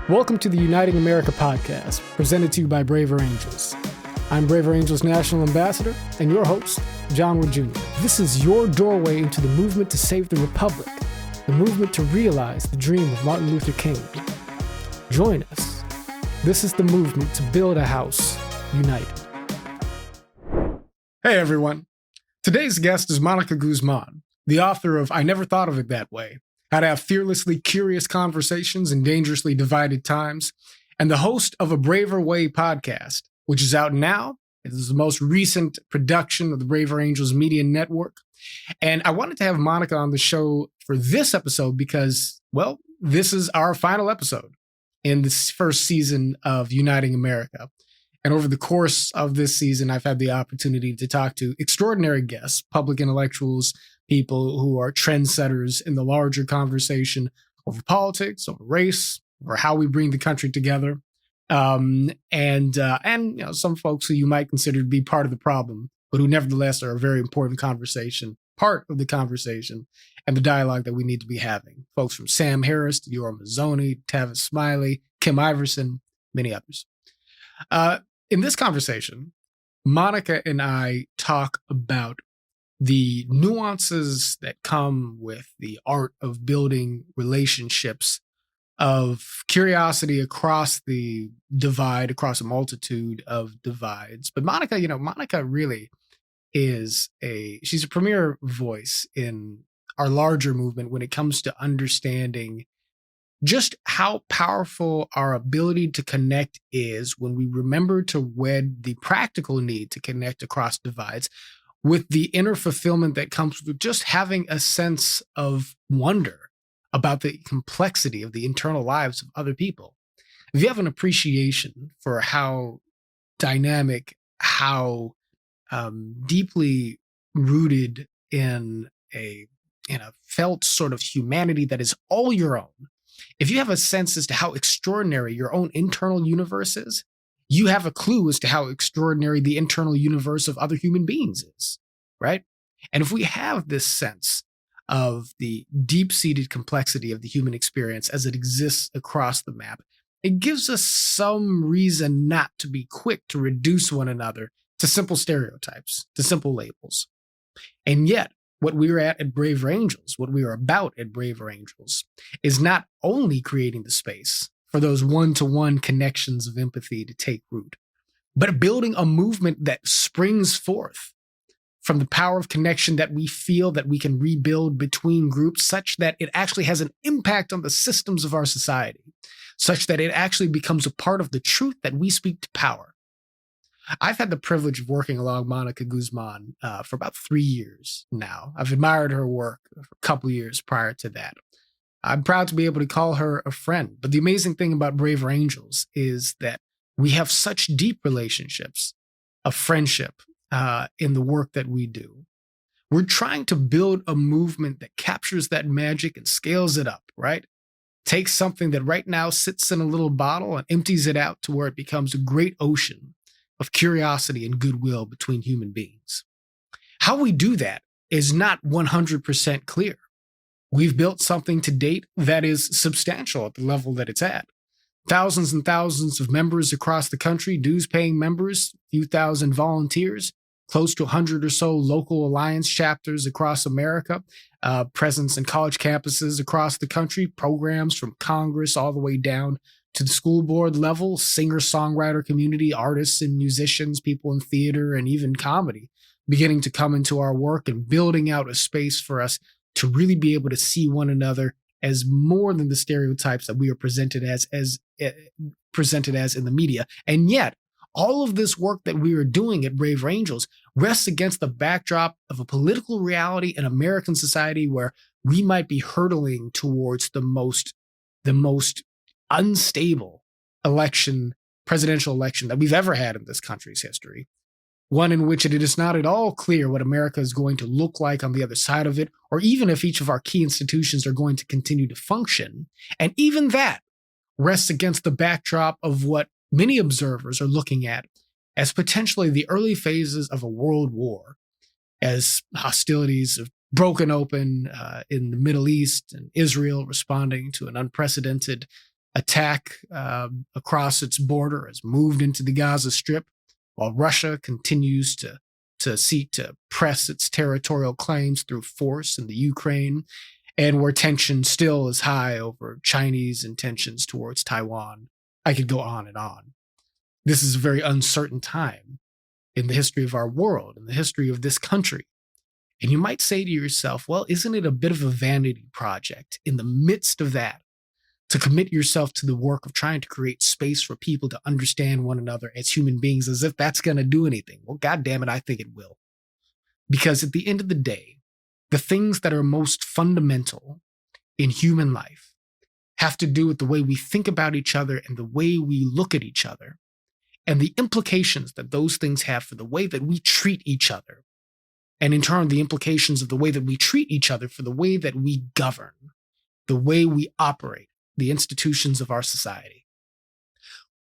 Welcome to the Uniting America podcast, presented to you by braverangels. I'm braverangels National Ambassador and your host, JohnWoodJr. This is your doorway into the movement to save the Republic, the movement to realize the dream of Martin Luther King. Join us. This is the movement to build a house united. Hey everyone. Today's guest is Monica Guzman, the author of I Never Thought of It That Way: How to Have Fearlessly Curious Conversations in Dangerously Divided Times, and the host of A Braver Way podcast, which is out now. It is the most recent production of the braverangels Media Network. And I wanted to have Monica on the show for this episode because, well, this is our final episode in this first season of Uniting America. And over the course of this season, I've had the opportunity to talk to extraordinary guests, public intellectuals, people who are trendsetters in the larger conversation over politics, over race, over how we bring the country together, and some folks who you might consider to be part of the problem, but who nevertheless are a very important part of the conversation and the dialogue that we need to be having. Folks from Sam Harris to Yoram Mazzoni, Tavis Smiley, Kim Iverson, many others. In this conversation, Monica and I talk about the nuances that come with the art of building relationships, of curiosity across the divide, across a multitude of divides. But Monica really she's a premier voice in our larger movement when it comes to understanding just how powerful our ability to connect is when we remember to wed the practical need to connect across divides with the inner fulfillment that comes with just having a sense of wonder about the complexity of the internal lives of other people. If you have an appreciation for how dynamic, how deeply rooted in a felt sort of humanity that is all your own, if you have a sense as to how extraordinary your own internal universe is, you have a clue as to how extraordinary the internal universe of other human beings is, right? And if we have this sense of the deep-seated complexity of the human experience as it exists across the map, it gives us some reason not to be quick to reduce one another to simple stereotypes, to simple labels. And yet, what we're at braverangels, what we are about at braverangels, is not only creating the space for those one-to-one connections of empathy to take root, but building a movement that springs forth from the power of connection that we feel that we can rebuild between groups, such that it actually has an impact on the systems of our society, such that it actually becomes a part of the truth that we speak to power. I've had the privilege of working along Monica Guzman for about 3 years now. I've admired her work for a couple of years prior to that. I'm proud to be able to call her a friend. But the amazing thing about braverangels is that we have such deep relationships of friendship in the work that we do. We're trying to build a movement that captures that magic and scales it up, right? Takes something that right now sits in a little bottle and empties it out to where it becomes a great ocean of curiosity and goodwill between human beings. How we do that is not 100% clear. We've built something to date that is substantial at the level that it's at. Thousands and thousands of members across the country, dues-paying members, a few thousand volunteers, close to 100 or so local alliance chapters across America, presence in college campuses across the country, programs from Congress all the way down to the school board level, singer-songwriter community, artists and musicians, people in theater and even comedy, beginning to come into our work and building out a space for us to really be able to see one another as more than the stereotypes that we are presented as in the media. And yet, all of this work that we are doing at braverangels rests against the backdrop of a political reality in American society where we might be hurtling towards the most unstable presidential election that we've ever had in this country's history. One in which it is not at all clear what America is going to look like on the other side of it, or even if each of our key institutions are going to continue to function. And even that rests against the backdrop of what many observers are looking at as potentially the early phases of a world war, as hostilities have broken open in the Middle East and Israel responding to an unprecedented attack across its border has moved into the Gaza Strip, while Russia continues to seek to press its territorial claims through force in the Ukraine, and where tension still is high over Chinese intentions towards Taiwan. I could go on and on. This is a very uncertain time in the history of our world, in the history of this country. And you might say to yourself, well, isn't it a bit of a vanity project in the midst of that to commit yourself to the work of trying to create space for people to understand one another as human beings, as if that's going to do anything? Well, God damn it, I think it will. Because at the end of the day, the things that are most fundamental in human life have to do with the way we think about each other and the way we look at each other, and the implications that those things have for the way that we treat each other, and in turn, the implications of the way that we treat each other for the way that we govern, the way we operate the institutions of our society.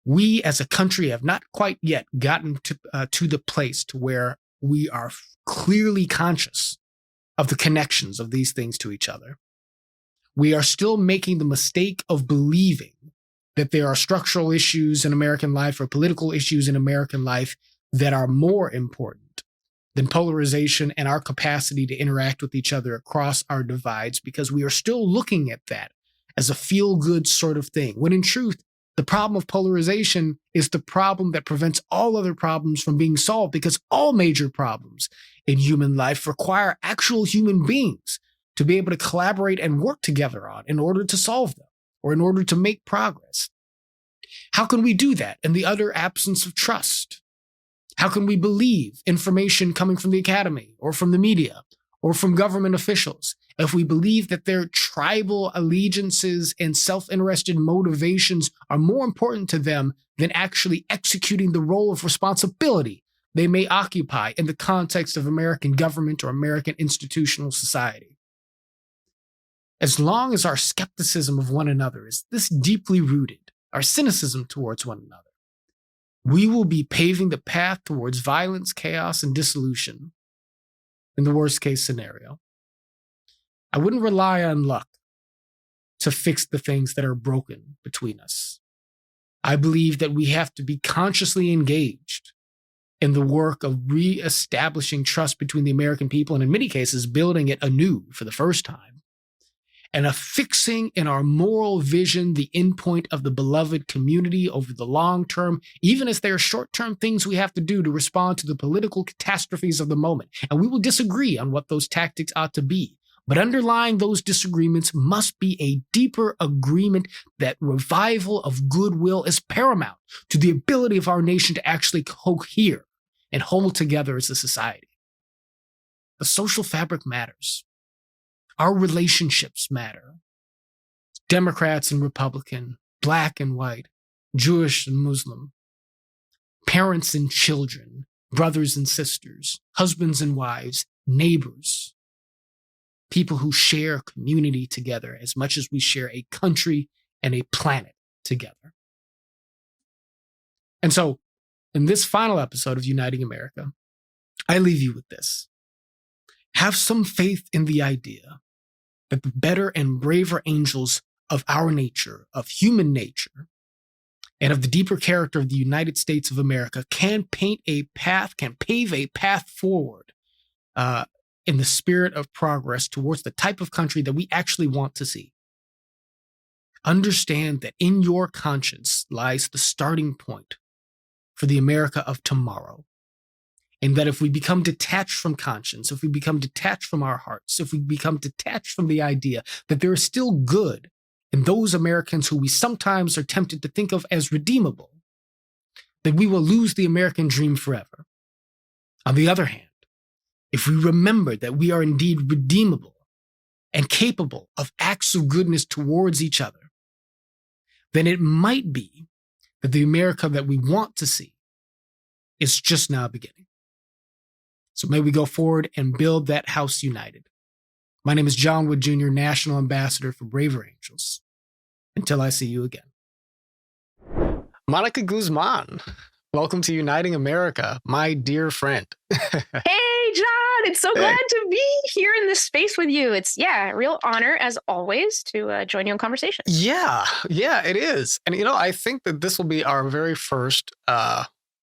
We as a country have not quite yet gotten to the place to where we are clearly conscious of the connections of these things to each other. We are still making the mistake of believing that there are structural issues in American life or political issues in American life that are more important than polarization and our capacity to interact with each other across our divides, because we are still looking at that as a feel-good sort of thing, when in truth, the problem of polarization is the problem that prevents all other problems from being solved, because all major problems in human life require actual human beings to be able to collaborate and work together on in order to solve them or in order to make progress. How can we do that in the utter absence of trust? How can we believe information coming from the academy or from the media or from government officials if we believe that their tribal allegiances and self-interested motivations are more important to them than actually executing the role of responsibility they may occupy in the context of American government or American institutional society? As long as our skepticism of one another is this deeply rooted, our cynicism towards one another, we will be paving the path towards violence, chaos, and dissolution in the worst case scenario. I wouldn't rely on luck to fix the things that are broken between us. I believe that we have to be consciously engaged in the work of reestablishing trust between the American people, and in many cases, building it anew for the first time, and affixing in our moral vision the endpoint of the beloved community over the long term, even as there are short-term things we have to do to respond to the political catastrophes of the moment. And we will disagree on what those tactics ought to be. But underlying those disagreements must be a deeper agreement that revival of goodwill is paramount to the ability of our nation to actually cohere and hold together as a society. The social fabric matters. Our relationships matter. Democrats and Republican, black and white, Jewish and Muslim, parents and children, brothers and sisters, husbands and wives, neighbors, people who share community together as much as we share a country and a planet together. And so, in this final episode of Uniting America, I leave you with this. Have some faith in the idea that the better and braver angels of our nature, of human nature, and of the deeper character of the United States of America can paint a path, can pave a path forward in the spirit of progress towards the type of country that we actually want to see. Understand that in your conscience lies the starting point for the America of tomorrow. And that if we become detached from conscience, if we become detached from our hearts, if we become detached from the idea that there is still good in those Americans who we sometimes are tempted to think of as redeemable, that we will lose the American dream forever. On the other hand, if we remember that we are indeed redeemable and capable of acts of goodness towards each other, then it might be that the America that we want to see is just now beginning. So may we go forward and build that house united. My name is JohnWoodJr, National Ambassador for braverangels. Until I see you again. Monica Guzman, welcome to Uniting America, my dear friend. Hey, Hey, John, it's so Hey. glad to be here in this space with you. It's, a real honor, as always, to join you in conversation. Yeah, it is. And, I think that this will be our very first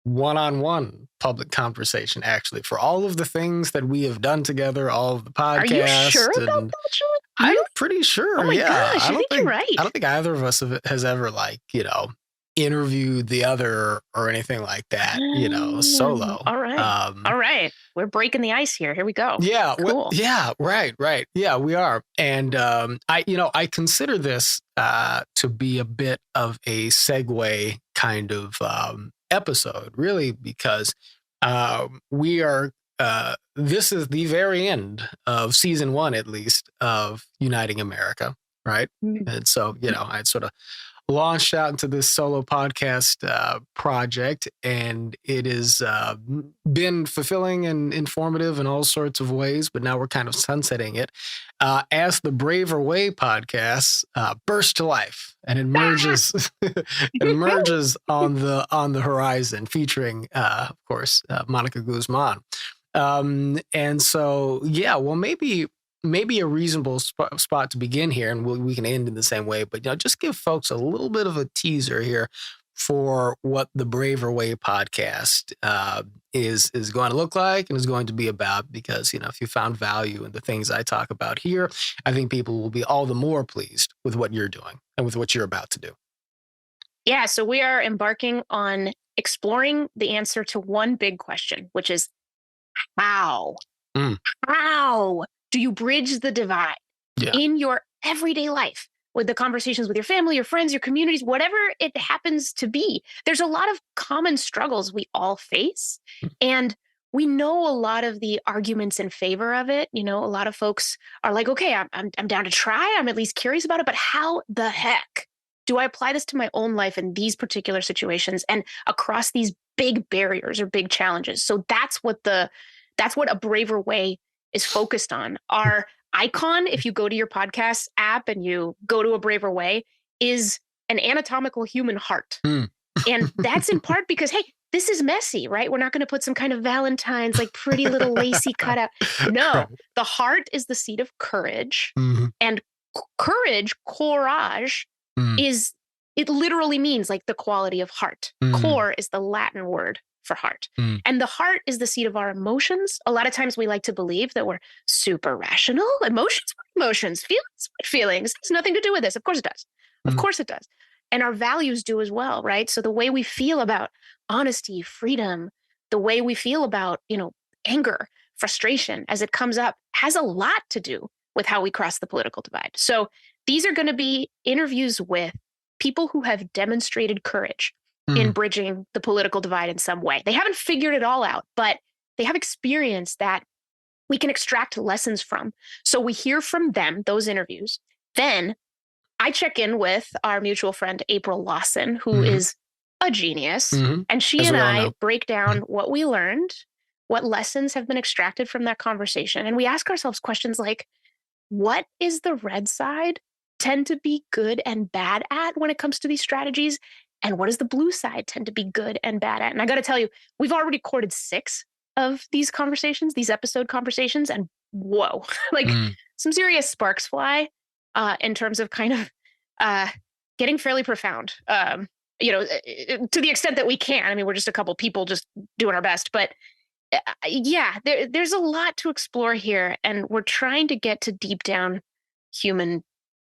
one-on-one public conversation, actually, for all of the things that we have done together, all of the podcasts. Are you sure about and that, John? I'm Really? pretty sure. Oh my gosh, I think you're right. I don't think either of us has ever interviewed the other or anything like that, solo. All right. All right. We're breaking the ice here. Here we go. Yeah. Cool. Right. Yeah, we are. And I consider this to be a bit of a segue kind of episode, really, because we are. This is the very end of season 1, at least, of Uniting America, right? Mm. And so, I'd sort of launched out into this solo podcast project, and it has been fulfilling and informative in all sorts of ways. But now we're kind of sunsetting it as the Braver Way podcast bursts to life and emerges on the horizon, featuring, of course, Monica Guzman. And so, well, maybe a reasonable spot to begin here, and we can end in the same way, but just give folks a little bit of a teaser here for what the Braver Way podcast is going to look like and is going to be about. Because if you found value in the things I talk about here, I think people will be all the more pleased with what you're doing and with what you're about to do. Yeah, so we are embarking on exploring the answer to one big question, which is how? How do you bridge the divide in your everyday life with the conversations with your family, your friends, your communities, whatever it happens to be? There's a lot of common struggles we all face. And we know a lot of the arguments in favor of it. A lot of folks are like, okay, I'm down to try. I'm at least curious about it. But how the heck do I apply this to my own life in these particular situations and across these big barriers or big challenges? So that's what a Braver Way is focused on. Our icon, if you go to your podcast app and you go to a Braver Way, is an anatomical human heart. And that's in part because, hey, this is messy, right? We're not going to put some kind of Valentine's, like pretty little lacy cutout. No, the heart is the seat of courage. And courage, it literally means like the quality of heart. Core is the Latin word for heart. And the heart is the seat of our emotions. A lot of times we like to believe that we're super rational. Emotions, feelings. It's nothing to do with this. Of course it does. Of course it does. And our values do as well, right? So the way we feel about honesty, freedom, the way we feel about, anger, frustration as it comes up has a lot to do with how we cross the political divide. So these are going to be interviews with people who have demonstrated courage in bridging the political divide in some way. They haven't figured it all out, but they have experience that we can extract lessons from. So we hear from them, those interviews. Then I check in with our mutual friend, April Lawson, who is a genius. And she and I break down what we learned, what lessons have been extracted from that conversation. And we ask ourselves questions like, what is the red side tend to be good and bad at when it comes to these strategies? And what does the blue side tend to be good and bad at? And I got to tell you, we've already recorded 6 of these conversations, these episode conversations. And whoa, some serious sparks fly in terms of kind of getting fairly profound, to the extent that we can. I mean, we're just a couple people just doing our best. But there's a lot to explore here. And we're trying to get to deep down human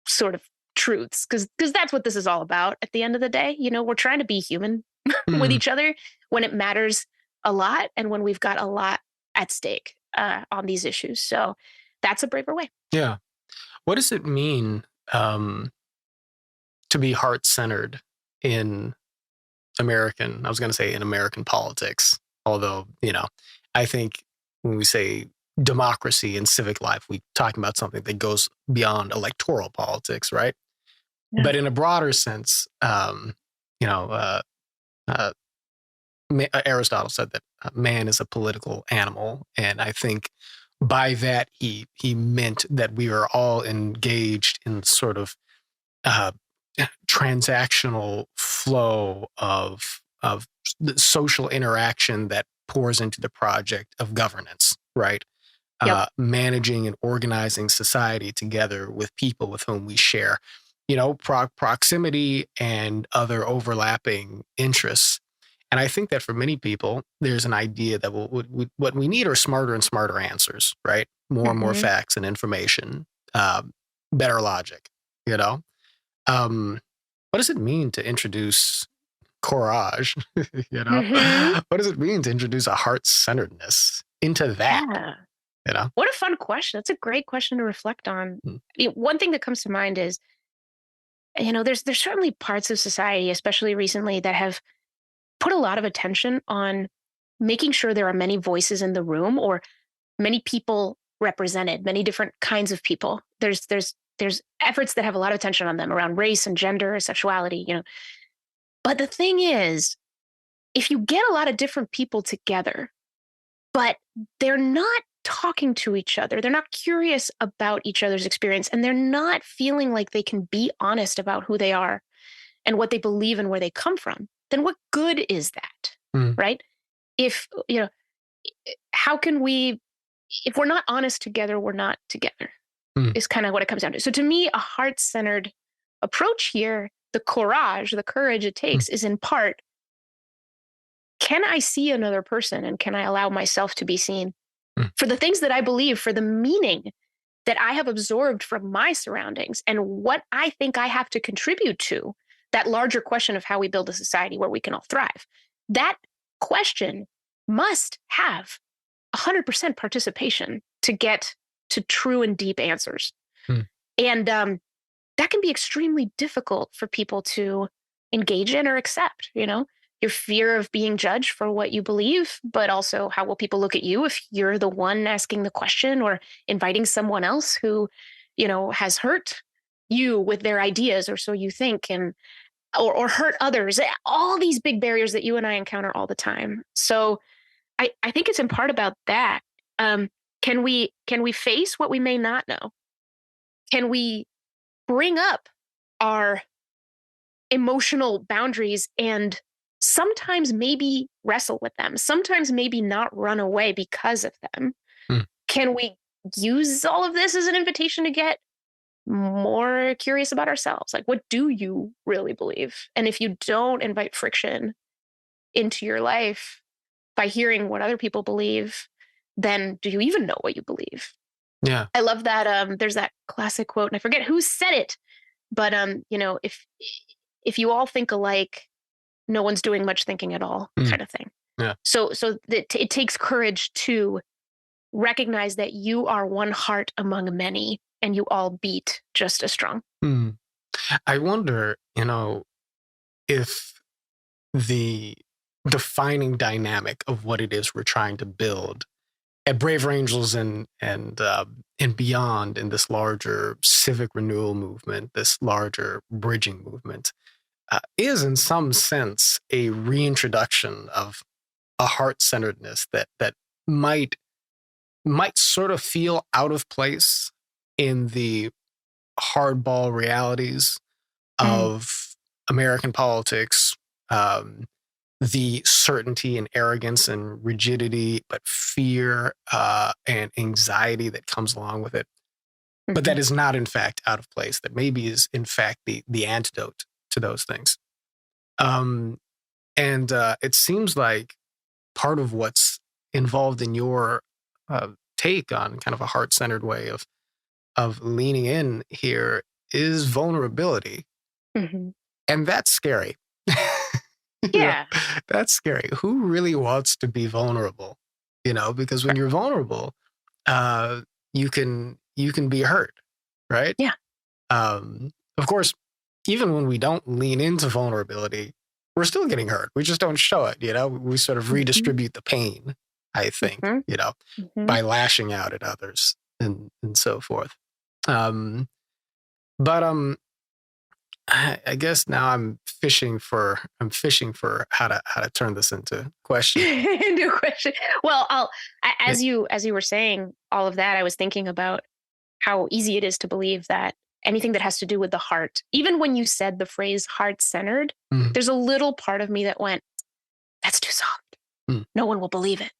sort of truths, because that's what this is all about at the end of the day. We're trying to be human with each other when it matters a lot and when we've got a lot at stake on these issues. So that's a Braver Way. Yeah. What does it mean to be heart-centered in American politics? Although, I think when we say democracy and civic life, we're talking about something that goes beyond electoral politics, right? Yeah. But in a broader sense, Aristotle said that man is a political animal. And I think by that, he meant that we are all engaged in sort of transactional flow of the social interaction that pours into the project of governance, right? Yep. Managing and organizing society together with people with whom we share, proximity and other overlapping interests. And I think that for many people, there's an idea that what we need are smarter and smarter answers, right? More and more facts and information, better logic, you know? What does it mean to introduce courage? What does it mean to introduce a heart-centeredness into that? Yeah. What a fun question. That's a great question to reflect on. One thing that comes to mind is, there's certainly parts of society, especially recently, that have put a lot of attention on making sure there are many voices in the room, or many people represented, many different kinds of people. There's efforts that have a lot of attention on them around race and gender, sexuality, But the thing is, if you get a lot of different people together, but they're not talking to each other, they're not curious about each other's experience, and they're not feeling like they can be honest about who they are and what they believe and where they come from, then what good is that? Right? If, how can we, if we're not honest together, we're not together, is kind of what it comes down to. So to me, a heart-centered approach here, the courage it takes is in part, can I see another person and can I allow myself to be seen for the things that I believe, for the meaning that I have absorbed from my surroundings and what I think I have to contribute to that larger question of how we build a society where we can all thrive? That question must have 100% participation to get to true and deep answers. And that can be extremely difficult for people to engage in or accept, your fear of being judged for what you believe, but also how will people look at you if you're the one asking the question or inviting someone else who, has hurt you with their ideas, or so you think, and or hurt others. All these big barriers that you and I encounter all the time. So I think it's in part about that. Can we face what we may not know? Can we bring up our emotional boundaries and sometimes maybe wrestle with them, sometimes maybe not run away because of them? Can we use all of this as an invitation to get more curious about ourselves? Like, what do you really believe? And if you don't invite friction into your life by hearing what other people believe, then do you even know what you believe? Yeah. I love that. There's that classic quote, and I forget who said it, but if you all think alike, no one's doing much thinking at all, kind of thing. Yeah. So it takes courage to recognize that you are one heart among many, and you all beat just as strong. I wonder, if the defining dynamic of what it is we're trying to build at Brave Angels and beyond, in this larger civic renewal movement, this larger bridging movement, is in some sense a reintroduction of a heart-centeredness that might sort of feel out of place in the hardball realities of American politics, the certainty and arrogance and rigidity, but fear and anxiety that comes along with it. But that is not, in fact, out of place. That maybe is, in fact, the antidote to those things. And it seems like part of what's involved in your take on kind of a heart-centered way of leaning in here is vulnerability. And that's scary. Yeah. That's scary. Who really wants to be vulnerable? Because when you're vulnerable, you can be hurt, right? Yeah. Of course, even when we don't lean into vulnerability, we're still getting hurt. We just don't show it, We sort of redistribute the pain, I think, by lashing out at others and so forth. But I guess now I'm fishing for how to turn this into question. Into a question. Well, as you were saying all of that, I was thinking about how easy it is to believe that anything that has to do with the heart, even when you said the phrase heart-centered, there's a little part of me that went, that's too soft. No one will believe it.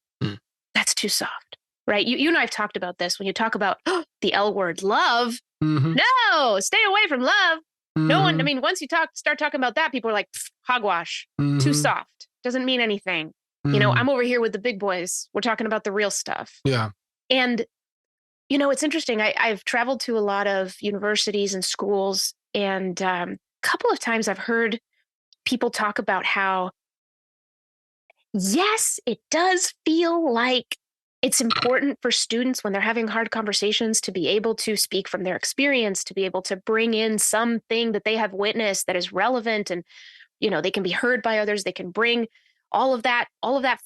That's too soft. right? You and I have talked about this when you talk about the L word, love. No, stay away from love. No one, I mean, once you start talking about that, people are like, hogwash, too soft, doesn't mean anything. You know, I'm over here with the big boys. We're talking about the real stuff. Yeah. And, you know, it's interesting. I've traveled to a lot of universities and schools, and a couple of times I've heard people talk about how, yes, it does feel like it's important for students when they're having hard conversations to be able to speak from their experience, to be able to bring in something that they have witnessed that is relevant, and, you know, they can be heard by others. They can bring all of that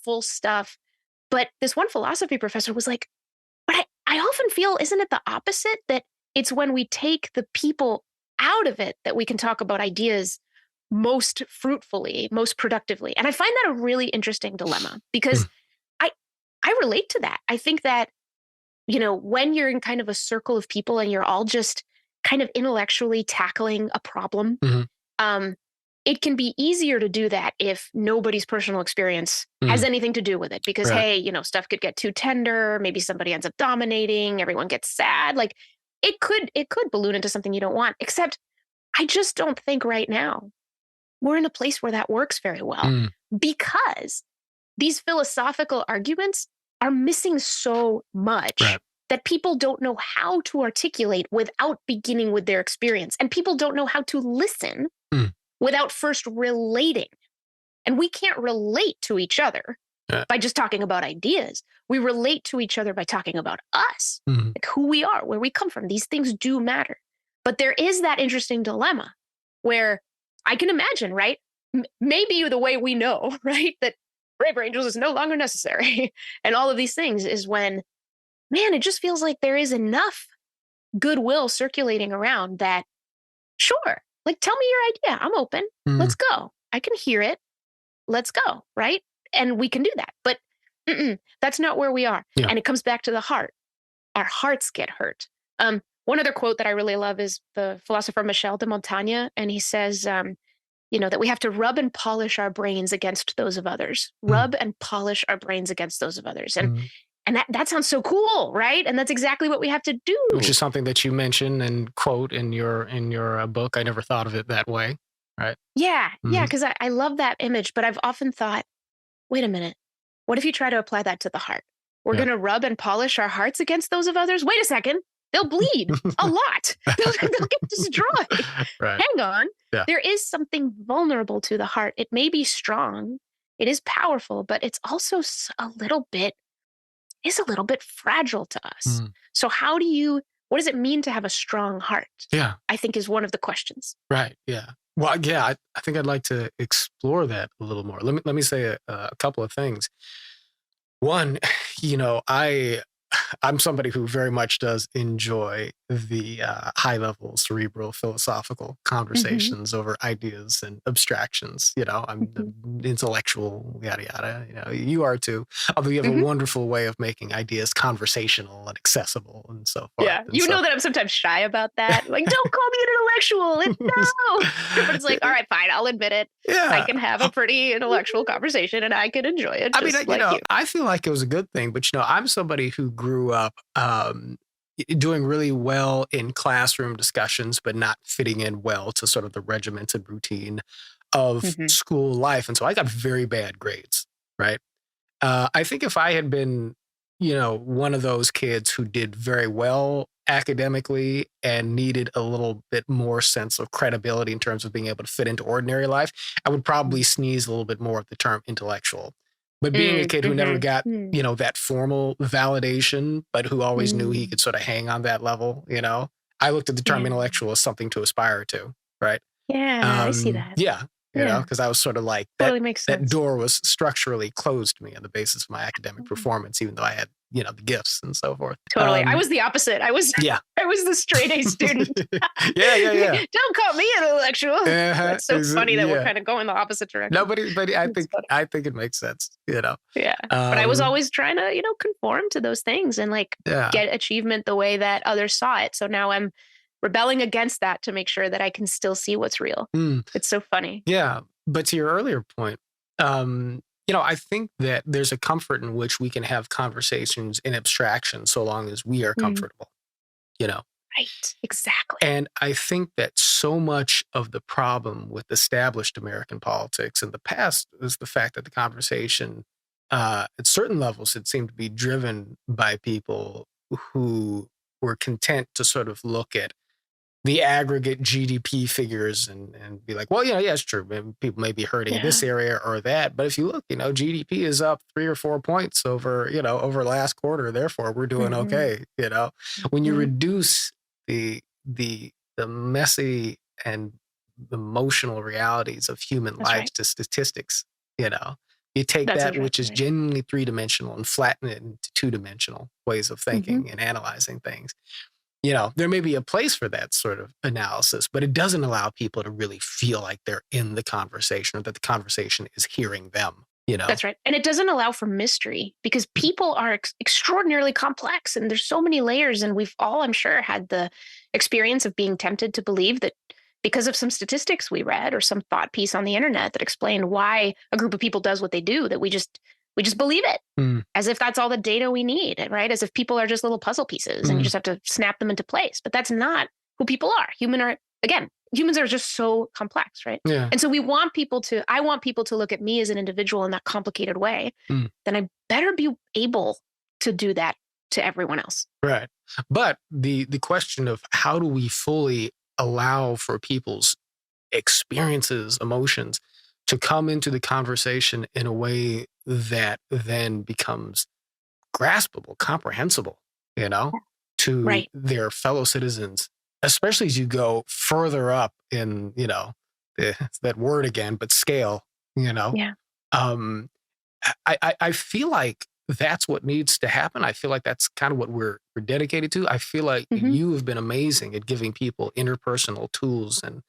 full stuff. But this one philosophy professor was like, but I often feel, isn't it the opposite? That it's when we take the people out of it that we can talk about ideas most fruitfully, most productively. And I find that a really interesting dilemma, because I relate to that. I think that, you know, when you're in kind of a circle of people and you're all just kind of intellectually tackling a problem, it can be easier to do that if nobody's personal experience has anything to do with it. Because, hey, you know, stuff could get too tender. Maybe somebody ends up dominating. Everyone gets sad. Like it could balloon into something you don't want. Except I just don't think right now we're in a place where that works very well, because these philosophical arguments are missing so much that people don't know how to articulate without beginning with their experience. And people don't know how to listen without first relating. And we can't relate to each other by just talking about ideas. We relate to each other by talking about us, like who we are, where we come from. These things do matter. But there is that interesting dilemma where I can imagine, right? Maybe the way we know, right, that Braver Angels is no longer necessary and all of these things is when, man, it just feels like there is enough goodwill circulating around that, sure, like, tell me your idea. I'm open. Let's go. I can hear it. Let's go, right? And we can do that. But that's not where we are. Yeah. And it comes back to the heart. Our hearts get hurt. One other quote that I really love is the philosopher Michel de Montaigne, and he says, you know, that we have to rub and polish our brains against those of others. Rub and polish our brains against those of others. And that sounds so cool, right? And that's exactly what we have to do. Which is something that you mention and quote in your book. I never thought of it that way, right? Yeah, yeah, because I love that image, but I've often thought, wait a minute, what if you try to apply that to the heart? We're going to rub and polish our hearts against those of others? Wait a second. They'll bleed a lot. They'll get destroyed. Right. Hang on. Yeah. There is something vulnerable to the heart. It may be strong. It is powerful, but it's also a little bit fragile to us. So what does it mean to have a strong heart? Yeah. I think is one of the questions. Right. Yeah. Well, yeah, I think I'd like to explore that a little more. Let me say a couple of things. One, you know, I'm somebody who very much does enjoy the high-level cerebral philosophical conversations over ideas and abstractions. You know, I'm the intellectual, yada, yada. You know, you are too. Although you have a wonderful way of making ideas conversational and accessible and so forth. Yeah, you know that I'm sometimes shy about that. Like, don't call me an intellectual. No. But it's like, all right, fine, I'll admit it. Yeah. I can have a pretty intellectual conversation and I can enjoy it. I mean, I feel like it was a good thing, but, you know, I'm somebody who grew up doing really well in classroom discussions, but not fitting in well to sort of the regimented routine of school life. And so I got very bad grades, right? I think if I had been, you know, one of those kids who did very well academically and needed a little bit more sense of credibility in terms of being able to fit into ordinary life, I would probably sneeze a little bit more at the term intellectual. But being a kid who never got, you know, that formal validation, but who always knew he could sort of hang on that level, you know, I looked at the term intellectual as something to aspire to, right? Yeah, I see that. Yeah. You know, because I was sort of like, that door was structurally closed to me on the basis of my academic performance, even though I had, you know, the gifts and so forth. Totally. I was the opposite. I was the straight A student. Yeah. Don't call me an intellectual. It's so funny that we're kind of going the opposite direction. No, but I think it makes sense, you know. Yeah. But I was always trying to, you know, conform to those things and like get achievement the way that others saw it. So now I'm rebelling against that to make sure that I can still see what's real. It's so funny. Yeah. But to your earlier point, I think that there's a comfort in which we can have conversations in abstraction so long as we are comfortable, Right. Exactly. And I think that so much of the problem with established American politics in the past is the fact that the conversation, at certain levels, it seemed to be driven by people who were content to sort of look at the aggregate GDP figures and be like, well, yeah, it's true. People may be hurting in this area or that. But if you look, GDP is up 3 or 4 points over last quarter. Therefore, we're doing okay. When you reduce the messy and emotional realities of human life to statistics, you take that which is genuinely 3-dimensional and flatten it into 2-dimensional ways of thinking and analyzing things. There may be a place for that sort of analysis, but it doesn't allow people to really feel like they're in the conversation or that the conversation is hearing them. That's right. And it doesn't allow for mystery because people are extraordinarily complex and there's so many layers. And we've all, I'm sure, had the experience of being tempted to believe that because of some statistics we read or some thought piece on the internet that explained why a group of people does what they do, that we just believe it as if that's all the data we need, right? As if people are just little puzzle pieces and you just have to snap them into place. But that's not who people are. Humans are just so complex, right? Yeah. And so I want people to look at me as an individual in that complicated way. Then I better be able to do that to everyone else. Right. But the question of how do we fully allow for people's experiences, emotions to come into the conversation in a way that then becomes graspable, comprehensible, to their fellow citizens, especially as you go further up in, that word again, but scale, Yeah. I feel like that's what needs to happen. I feel like that's kind of what we're dedicated to. I feel like you have been amazing at giving people interpersonal tools and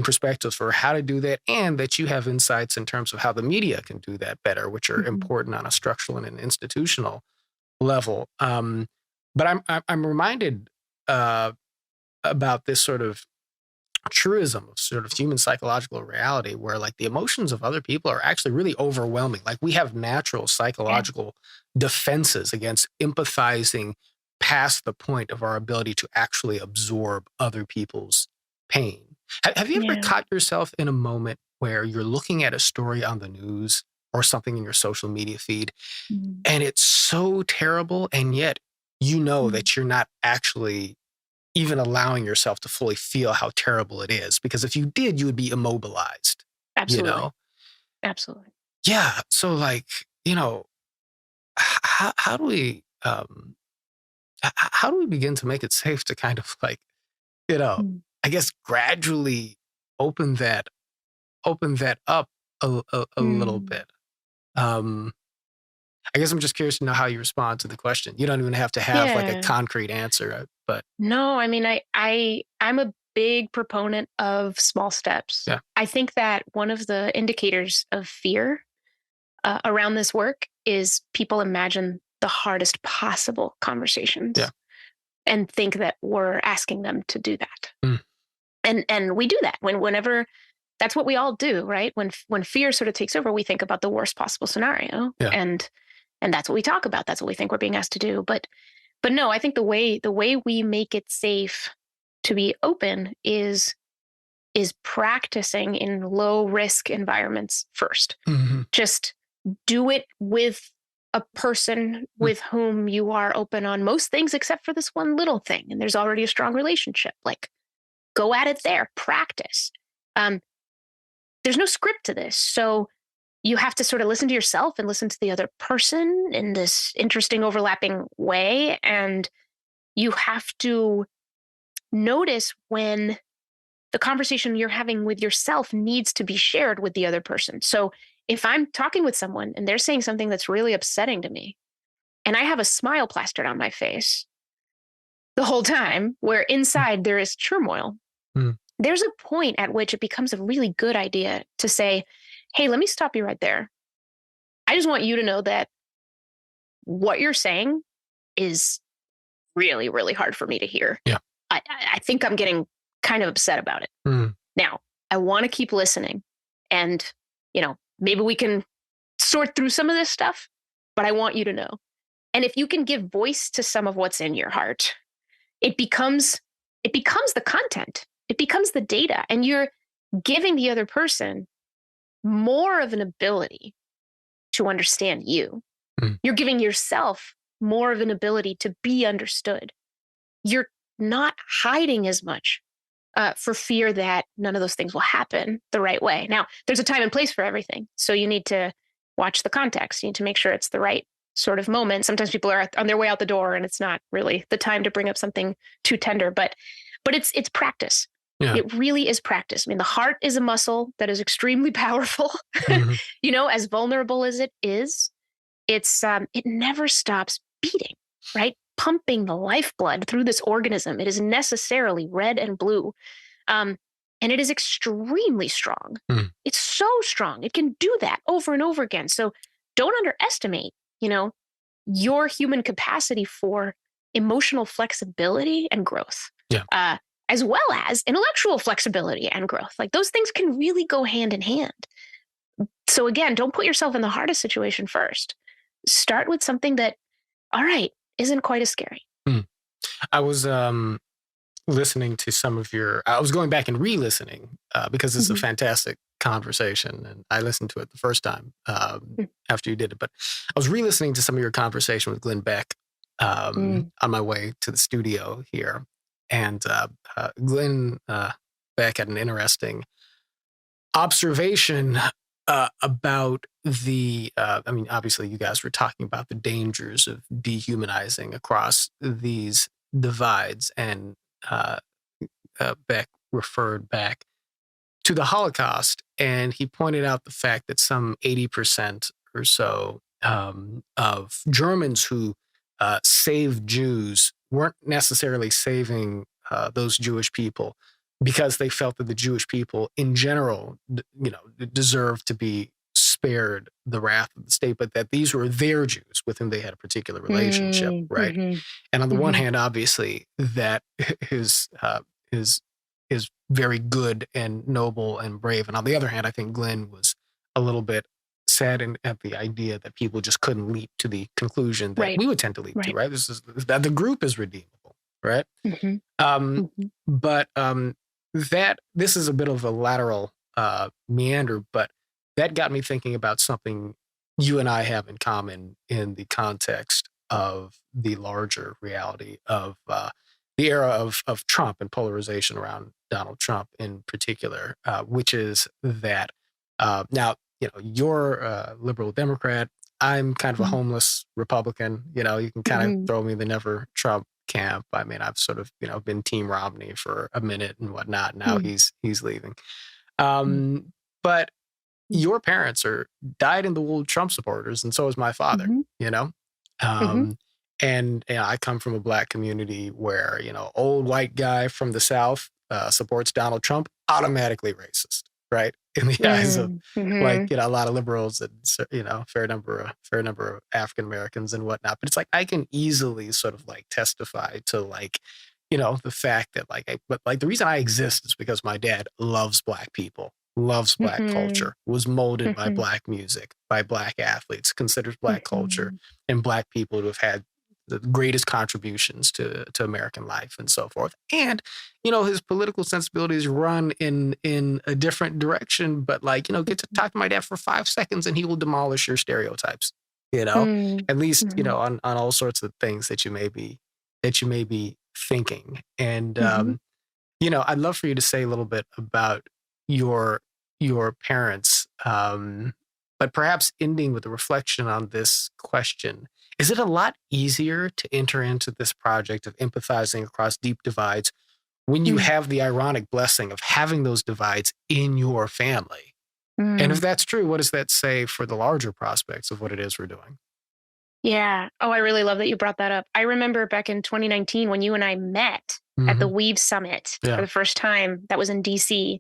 perspectives for how to do that, and that you have insights in terms of how the media can do that better, which are important on a structural and an institutional level. But I'm reminded about this sort of truism of sort of human psychological reality where like the emotions of other people are actually really overwhelming. Like we have natural psychological defenses against empathizing past the point of our ability to actually absorb other people's pain. Have you ever caught yourself in a moment where you're looking at a story on the news or something in your social media feed and it's so terrible and yet that you're not actually even allowing yourself to fully feel how terrible it is? Because if you did, you would be immobilized. Absolutely. Absolutely. Yeah. So like, how do we begin to make it safe to kind of like, I guess gradually open that up a little bit. I guess I'm just curious to know how you respond to the question. You don't even have to have like a concrete answer, but no, I mean, I'm a big proponent of small steps. Yeah. I think that one of the indicators of fear around this work is people imagine the hardest possible conversations and think that we're asking them to do that. And we do that whenever that's what we all do, right? When fear sort of takes over, we think about the worst possible scenario and that's what we talk about. That's what we think we're being asked to do. But no, I think the way we make it safe to be open is practicing in low risk environments first. Just do it with a person with whom you are open on most things except for this one little thing. And there's already a strong relationship. Like go at it there, practice. There's no script to this. So you have to sort of listen to yourself and listen to the other person in this interesting overlapping way. And you have to notice when the conversation you're having with yourself needs to be shared with the other person. So if I'm talking with someone and they're saying something that's really upsetting to me, and I have a smile plastered on my face the whole time, where inside there is turmoil, there's a point at which it becomes a really good idea to say, hey, let me stop you right there. I just want you to know that what you're saying is really, really hard for me to hear. Yeah. I think I'm getting kind of upset about it. Now, I want to keep listening and, maybe we can sort through some of this stuff, but I want you to know. And if you can give voice to some of what's in your heart, it becomes the content. It becomes the data, and you're giving the other person more of an ability to understand you. You're giving yourself more of an ability to be understood. You're not hiding as much for fear that none of those things will happen the right way. Now, there's a time and place for everything. So you need to watch the context. You need to make sure it's the right sort of moment. Sometimes people are on their way out the door and it's not really the time to bring up something too tender, but it's practice. Yeah. It really is practice. I mean, the heart is a muscle that is extremely powerful. As vulnerable as it is, it never stops beating, right? Pumping the lifeblood through this organism. It is necessarily red and blue. And it is extremely strong. It's so strong. It can do that over and over again. So don't underestimate, your human capacity for emotional flexibility and growth. Yeah. As well as intellectual flexibility and growth. Like those things can really go hand in hand. So again, don't put yourself in the hardest situation first. Start with something that, all right, isn't quite as scary. I was listening to I was going back and re-listening because it's a fantastic conversation, and I listened to it the first time after you did it. But I was re-listening to some of your conversation with Glenn Beck on my way to the studio here. And Glenn Beck had an interesting observation about obviously you guys were talking about the dangers of dehumanizing across these divides, and Beck referred back to the Holocaust, and he pointed out the fact that some 80% or so of Germans who saved Jews weren't necessarily saving those Jewish people because they felt that the Jewish people in general, deserved to be spared the wrath of the state, but that these were their Jews with whom they had a particular relationship, right? And on the one hand, obviously, that is very good and noble and brave. And on the other hand, I think Glenn was a little bit saddened at the idea that people just couldn't leap to the conclusion that we would tend to leap to, right? That the group is redeemable, right? But that this is a bit of a lateral meander, but that got me thinking about something you and I have in common in the context of the larger reality of the era of Trump and polarization around Donald Trump in particular, which is that now, you're a liberal Democrat. I'm kind of a homeless Republican. You can kind of throw me in the never Trump camp. I mean, I've sort of, been Team Romney for a minute and whatnot. Now he's leaving. But your parents died in the wool Trump supporters, and so is my father, and I come from a Black community where, old white guy from the South supports Donald Trump, automatically racist, right? In the eyes of a lot of liberals and, fair number of African Americans and whatnot. But it's like, I can easily sort of testify to the fact that the reason I exist is because my dad loves Black people, loves Black culture, was molded by Black music, by Black athletes, considers Black culture and Black people to have had the greatest contributions to American life and so forth. And, his political sensibilities run in a different direction, but get to talk to my dad for 5 seconds and he will demolish your stereotypes, at least, on all sorts of things that you may be thinking. And, I'd love for you to say a little bit about your parents, but perhaps ending with a reflection on this question. Is it a lot easier to enter into this project of empathizing across deep divides when you have the ironic blessing of having those divides in your family? And if that's true, what does that say for the larger prospects of what it is we're doing? Yeah. Oh, I really love that you brought that up. I remember back in 2019 when you and I met at the Weave Summit for the first time. That was in DC.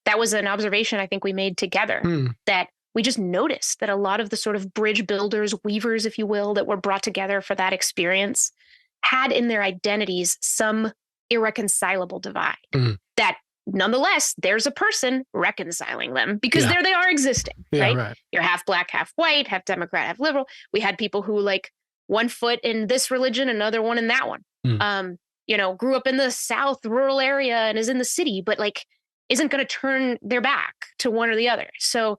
That was an observation I think we made together that we just noticed that a lot of the sort of bridge builders, weavers, if you will, that were brought together for that experience had in their identities some irreconcilable divide that nonetheless, there's a person reconciling them because there they are existing, right? You're half black, half white, half Democrat, half liberal. We had people who like one foot in this religion, another one in that one. Grew up in the South rural area and is in the city, but like isn't going to turn their back to one or the other. So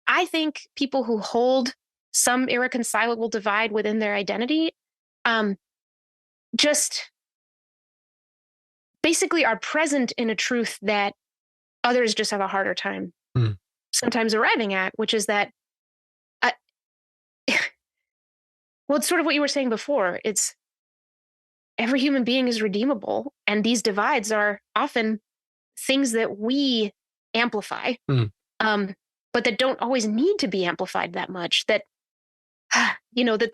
I think people who hold some irreconcilable divide within their identity just basically are present in a truth that others just have a harder time sometimes arriving at, which is that, well, it's sort of what you were saying before. It's every human being is redeemable, and these divides are often things that we amplify, but that don't always need to be amplified that much. That that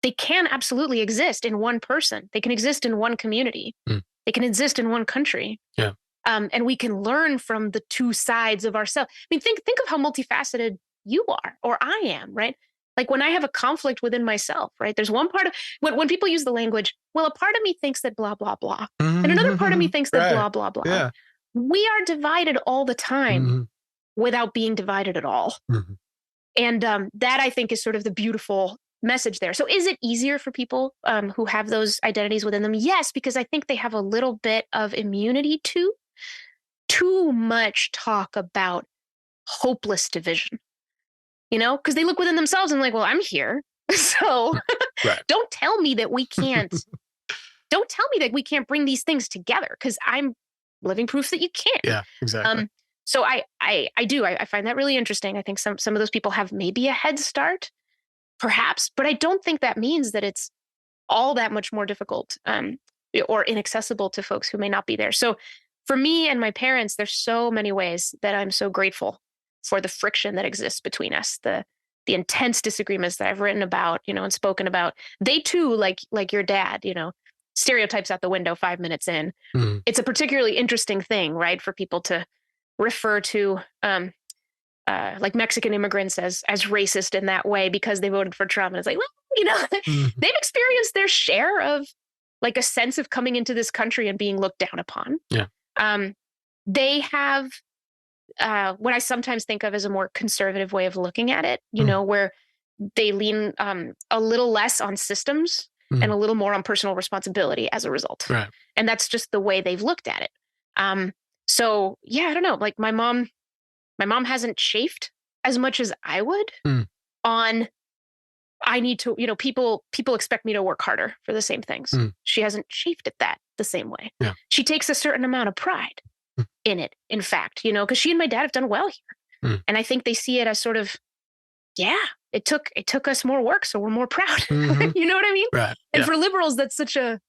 they can absolutely exist in one person. They can exist in one community. They can exist in one country. Yeah. And we can learn from the two sides of ourselves. I mean, think of how multifaceted you are or I am, right? Like when I have a conflict within myself, right? There's one part of when people use the language, well, a part of me thinks that blah, blah, blah. And another part of me thinks that blah, blah, blah. Yeah. We are divided all the time without being divided at all. And that I think is sort of the beautiful message there. So is it easier for people who have those identities within them? Yes, because I think they have a little bit of immunity to too much talk about hopeless division, because they look within themselves and like, well, I'm here. So don't tell me that we can't, bring these things together, because I'm living proof that you can't. Yeah, exactly. So I find that really interesting. I think some of those people have maybe a head start, perhaps, but I don't think that means that it's all that much more difficult or inaccessible to folks who may not be there. So for me and my parents, there's so many ways that I'm so grateful for the friction that exists between us, the intense disagreements that I've written about, and spoken about. They too, like your dad, stereotypes out the window 5 minutes in. It's a particularly interesting thing, right, for people to refer to like Mexican immigrants as racist in that way because they voted for Trump. And it's like, well, they've experienced their share of like a sense of coming into this country and being looked down upon. Yeah. They have what I sometimes think of as a more conservative way of looking at it, where they lean a little less on systems and a little more on personal responsibility as a result. Right. And that's just the way they've looked at it. So yeah, I don't know. Like my mom hasn't chafed as much as I would on, I need to, people expect me to work harder for the same things. She hasn't chafed at that the same way. Yeah. She takes a certain amount of pride in it, in fact, because she and my dad have done well here. And I think they see it as sort of, it took us more work, so we're more proud. You know what I mean? Right. And for liberals, that's such a,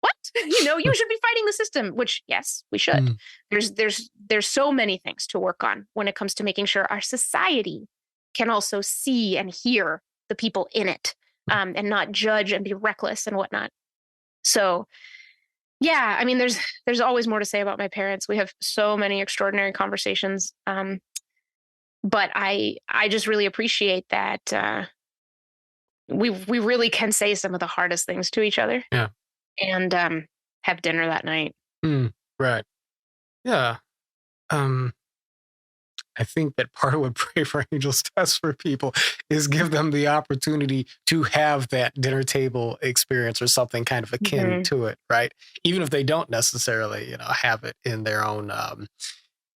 what? You should be fighting the system, which yes, we should. There's so many things to work on when it comes to making sure our society can also see and hear the people in it, and not judge and be reckless and whatnot. So yeah, I mean, there's always more to say about my parents. We have so many extraordinary conversations. But I just really appreciate that we really can say some of the hardest things to each other. Yeah. And have dinner that night. Right. Yeah. I think that part of what Braver Angels does for people is give them the opportunity to have that dinner table experience or something kind of akin to it, right? Even if they don't necessarily, have it in their own,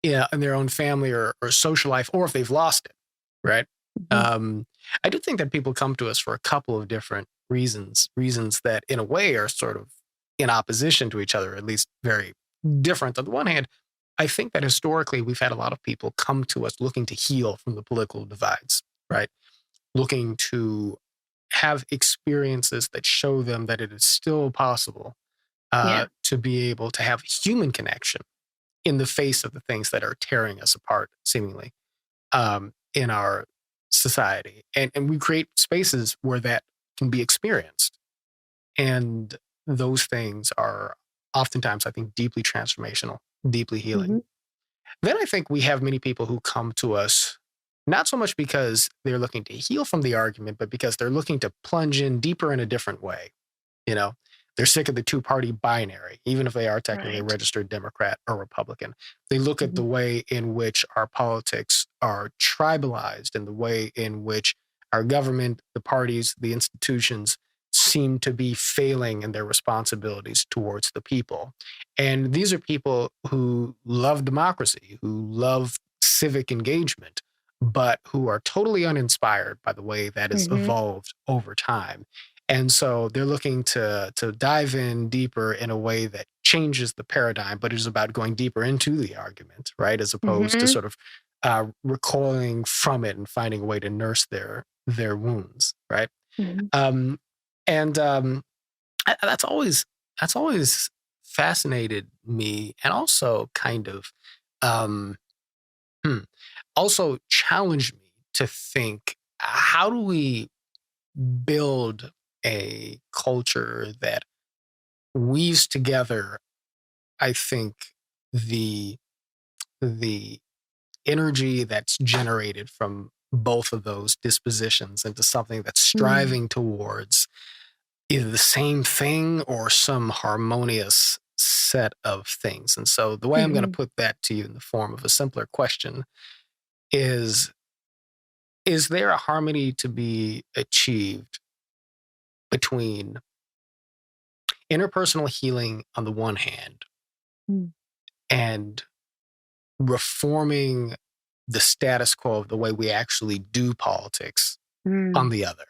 in their own family or social life, or if they've lost it, right? I do think that people come to us for a couple of different reasons that in a way are sort of in opposition to each other, at least very different. On the one hand, I think that historically we've had a lot of people come to us looking to heal from the political divides, right? Looking to have experiences that show them that it is still possible to be able to have human connection in the face of the things that are tearing us apart, seemingly, in our society. And we create spaces where that can be experienced. And those things are oftentimes, I think, deeply transformational, deeply healing. Then I think we have many people who come to us, not so much because they're looking to heal from the argument, but because they're looking to plunge in deeper in a different way. They're sick of the two-party binary, even if they are technically a registered Democrat or Republican. They look at the way in which our politics are tribalized and the way in which our government, the parties, the institutions seem to be failing in their responsibilities towards the people. And these are people who love democracy, who love civic engagement, but who are totally uninspired by the way that has evolved over time. And so they're looking to dive in deeper in a way that changes the paradigm, but is about going deeper into the argument, right? As opposed to sort of recoiling from it and finding a way to nurse their wounds, right? That's always fascinated me, and also kind of also challenged me to think, how do we build a culture that weaves together, I think, the energy that's generated from both of those dispositions into something that's striving towards either the same thing or some harmonious set of things. And so the way I'm going to put that to you in the form of a simpler question is there a harmony to be achieved between interpersonal healing on the one hand and reforming the status quo of the way we actually do politics on the other?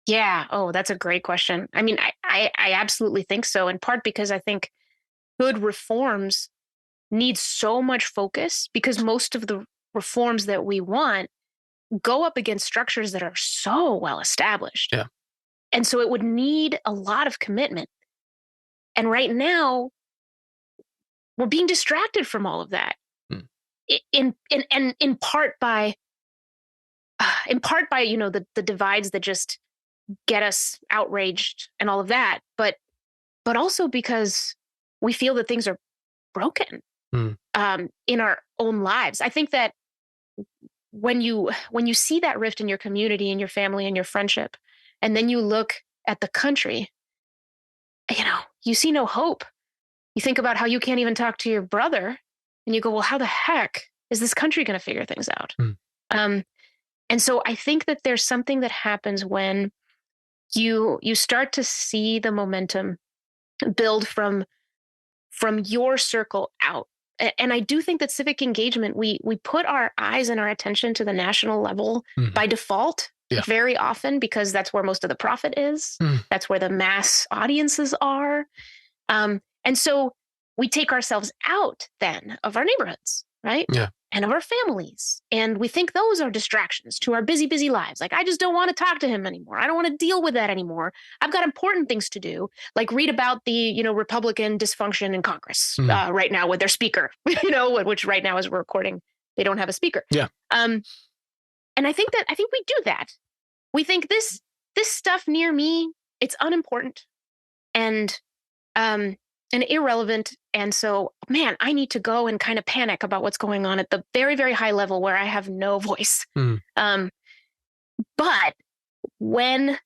Yeah. Oh, that's a great question. I mean, I absolutely think so, in part because I think good reforms need so much focus, because most of the reforms that we want go up against structures that are so well established. Yeah. And so it would need a lot of commitment. And right now, we're being distracted from all of that. In part by the divides that just get us outraged and all of that, but also because we feel that things are broken in our own lives. I think that when you see that rift in your community, in your family, in your friendship, and then you look at the country, you see no hope. You think about how you can't even talk to your brother, and you go, well, how the heck is this country going to figure things out? And so I think that there's something that happens when you start to see the momentum build from your circle out. And I do think that civic engagement, we put our eyes and our attention to the national level by default very often, because that's where most of the profit is. That's where the mass audiences are. And so we take ourselves out then of our neighborhoods, right? Yeah. And of our families. And we think those are distractions to our busy, busy lives. Like, I just don't want to talk to him anymore. I don't want to deal with that anymore. I've got important things to do, like read about the, Republican dysfunction in Congress right now with their speaker, which right now as we're recording, they don't have a speaker. Yeah. And I think we do that. We think this stuff near me, it's unimportant and irrelevant. And so, man, I need to go and kind of panic about what's going on at the very, very high level where I have no voice. But when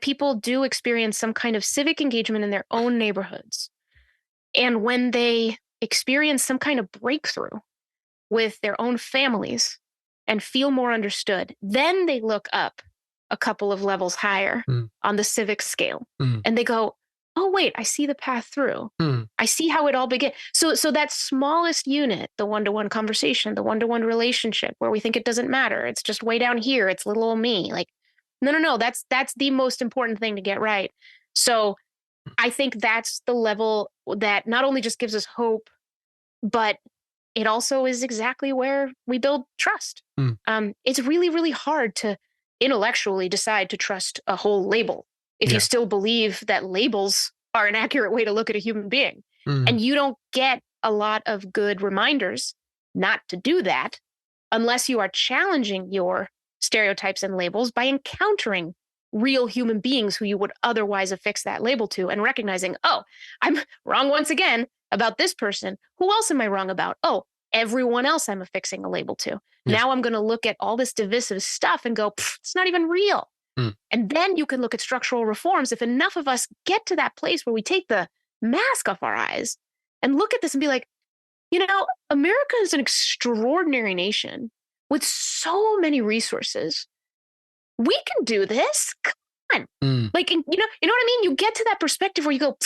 people do experience some kind of civic engagement in their own neighborhoods, and when they experience some kind of breakthrough with their own families and feel more understood, then they look up a couple of levels higher on the civic scale and they go, oh, wait, I see the path through. I see how it all began. So that smallest unit, the one-to-one conversation, the one-to-one relationship where we think it doesn't matter, it's just way down here, it's little old me. Like, no, that's the most important thing to get right. So I think that's the level that not only just gives us hope, but it also is exactly where we build trust. It's really, really hard to intellectually decide to trust a whole label if you still believe that labels are an accurate way to look at a human being. And you don't get a lot of good reminders not to do that unless you are challenging your stereotypes and labels by encountering real human beings who you would otherwise affix that label to, and recognizing, oh, I'm wrong once again about this person. Who else am I wrong about? Oh, everyone else I'm affixing a label to. Now I'm going to look at all this divisive stuff and go, it's not even real. And then you can look at structural reforms. If enough of us get to that place where we take the mask off our eyes and look at this and be like, America is an extraordinary nation with so many resources. We can do this. Come on. Like, you know what I mean? You get to that perspective where you go,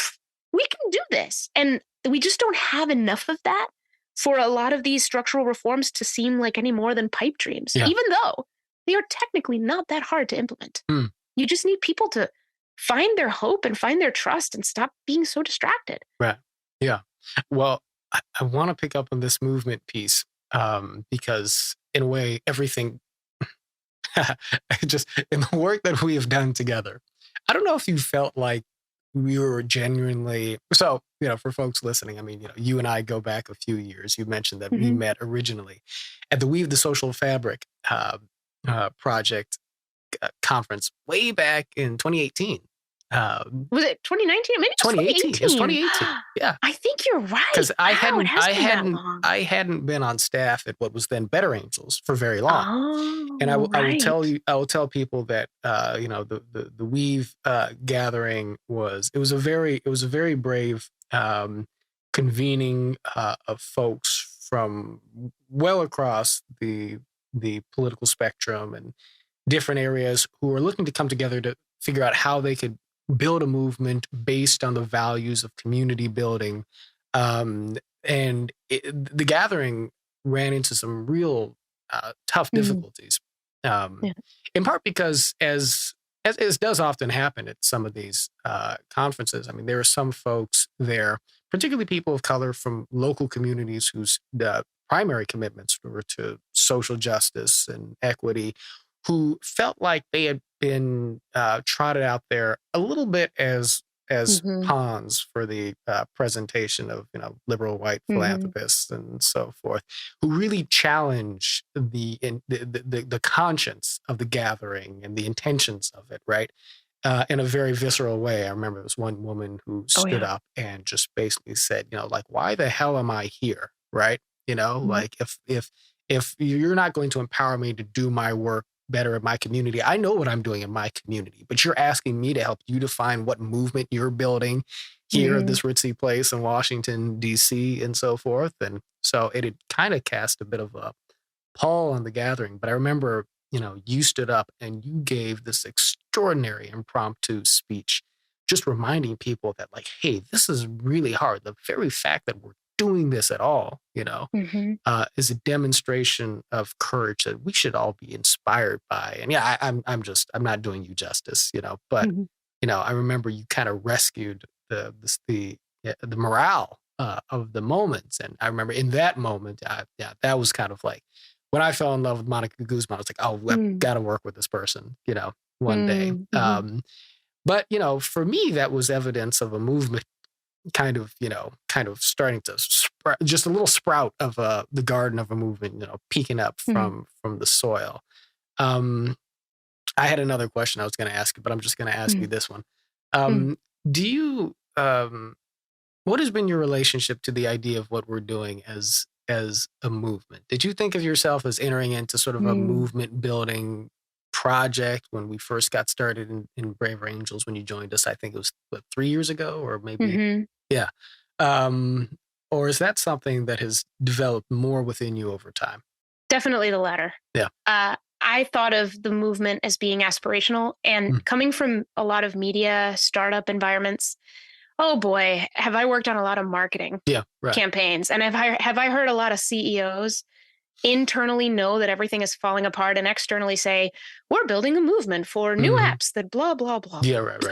we can do this. And we just don't have enough of that for a lot of these structural reforms to seem like any more than pipe dreams, even though they are technically not that hard to implement. You just need people to find their hope and find their trust and stop being so distracted. Right. Yeah. Well, I want to pick up on this movement piece because in a way, everything just in the work that we have done together, I don't know if you felt like we were genuinely, so, for folks listening, I mean, you and I go back a few years. You mentioned that we met originally at the Weave the Social Fabric project conference way back in 2018. Was it 2019? Maybe 2018. It was 2018. Yeah. I think you're right. Because I hadn't been on staff at what was then Better Angels for very long. Oh, and I will tell people that the Weave gathering was a very brave convening of folks from well across the political spectrum and different areas who are looking to come together to figure out how they could build a movement based on the values of community building. And the gathering ran into some real tough difficulties, in part because as does often happen at some of these conferences, I mean, there are some folks there, particularly people of color from local communities whose primary commitments were to social justice and equity, who felt like they had been trotted out there a little bit as pawns for the presentation of liberal white philanthropists and so forth, who really challenge the conscience of the gathering and the intentions of it, right? In a very visceral way. I remember there was one woman who stood up and just basically said, like, why the hell am I here, right? Like if you're not going to empower me to do my work better in my community, I know what I'm doing in my community, but you're asking me to help you define what movement you're building here at this ritzy place in Washington, D.C. and so forth. And so it had kind of cast a bit of a pall on the gathering. But I remember, you stood up and you gave this extraordinary impromptu speech, just reminding people that, like, hey, this is really hard. The very fact that we're doing this at all, is a demonstration of courage that we should all be inspired by. And I'm not doing you justice, but I remember you kind of rescued the morale of the moments. And I remember in that moment, that was kind of like when I fell in love with Monica Guzman. I was like, oh, I've got to work with this person, one day. But for me, that was evidence of a movement kind of starting to just a little sprout of the garden of a movement, peeking up from the soil. I had another question I was going to ask you, but I'm just going to ask you this one. Do you, what has been your relationship to the idea of what we're doing as a movement? Did you think of yourself as entering into sort of a movement building project when we first got started in Braver Angels, when you joined us? I think it was 3 years ago, or maybe or is that something that has developed more within you over time? Definitely the latter. I thought of the movement as being aspirational, and coming from a lot of media startup environments, oh boy, have I worked on a lot of marketing campaigns, and have I heard a lot of CEOs internally know that everything is falling apart and externally say, we're building a movement for new apps that blah, blah, blah. Yeah, right.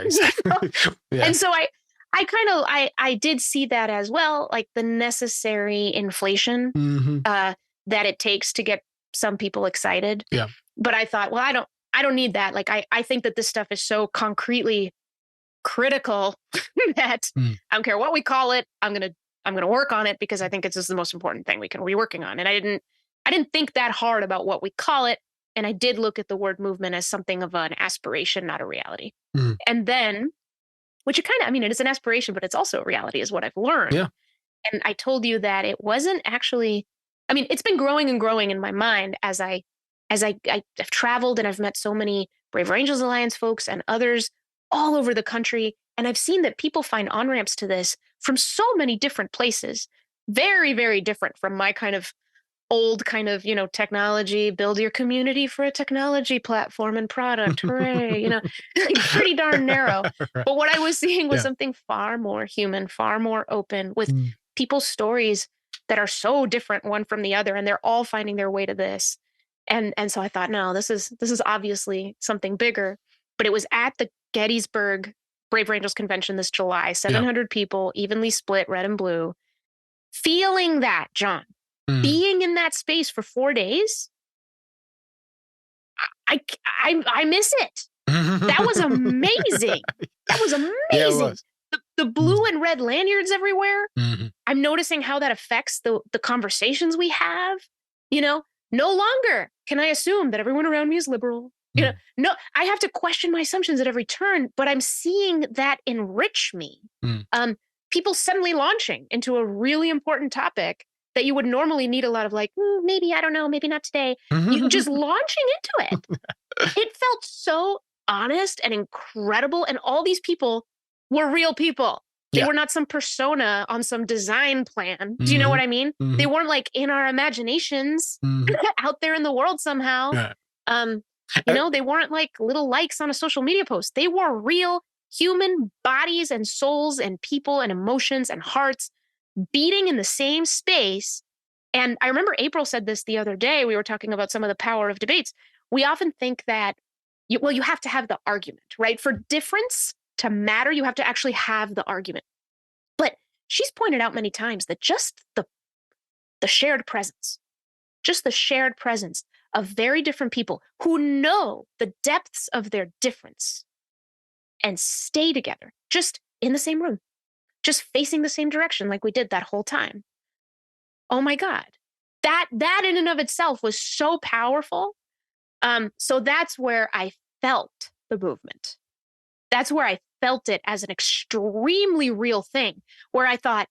And so I did see that as well, like the necessary inflation that it takes to get some people excited. Yeah. But I thought, well, I don't need that. Like, I think that this stuff is so concretely critical that I don't care what we call it. I'm going to work on it because I think it's just the most important thing we can be working on. And I didn't think that hard about what we call it. And I did look at the word movement as something of an aspiration, not a reality. And then, which it it is an aspiration, but it's also a reality, is what I've learned. Yeah. And I told you that it wasn't actually, it's been growing and growing in my mind as I've traveled and I've met so many Brave Angels Alliance folks and others all over the country. And I've seen that people find on-ramps to this from so many different places. Very, very different from my kind of old kind of, technology, build your community for a technology platform and product. Hooray, like pretty darn narrow. Right. But what I was seeing was something far more human, far more open, with people's stories that are so different one from the other. And they're all finding their way to this. And so I thought, no, this is obviously something bigger. But it was at the Gettysburg Brave Angels Convention this July, 700 people, evenly split, red and blue. Feeling that, John, being in that space for 4 days, I miss it. That was amazing. That was amazing. Yeah, it was. The blue and red lanyards everywhere. I'm noticing how that affects the conversations we have. No longer can I assume that everyone around me is liberal. No, I have to question my assumptions at every turn, but I'm seeing that enrich me. People suddenly launching into a really important topic that you would normally need a lot of maybe, I don't know, maybe not today. You just launching into it. It felt so honest and incredible. And all these people were real people. They were not some persona on some design plan. Do you know what I mean? They weren't like in our imaginations out there in the world somehow. They weren't like little likes on a social media post. They were real human bodies and souls and people and emotions and hearts beating in the same space. And I remember April said this the other day. We were talking about some of the power of debates. We often think that, you have to have the argument, right? For difference to matter, you have to actually have the argument. But she's pointed out many times that just the shared presence, of very different people who know the depths of their difference and stay together, just in the same room, just facing the same direction like we did that whole time. Oh my God. That in and of itself was so powerful. So that's where I felt the movement. That's where I felt it as an extremely real thing, where I thought,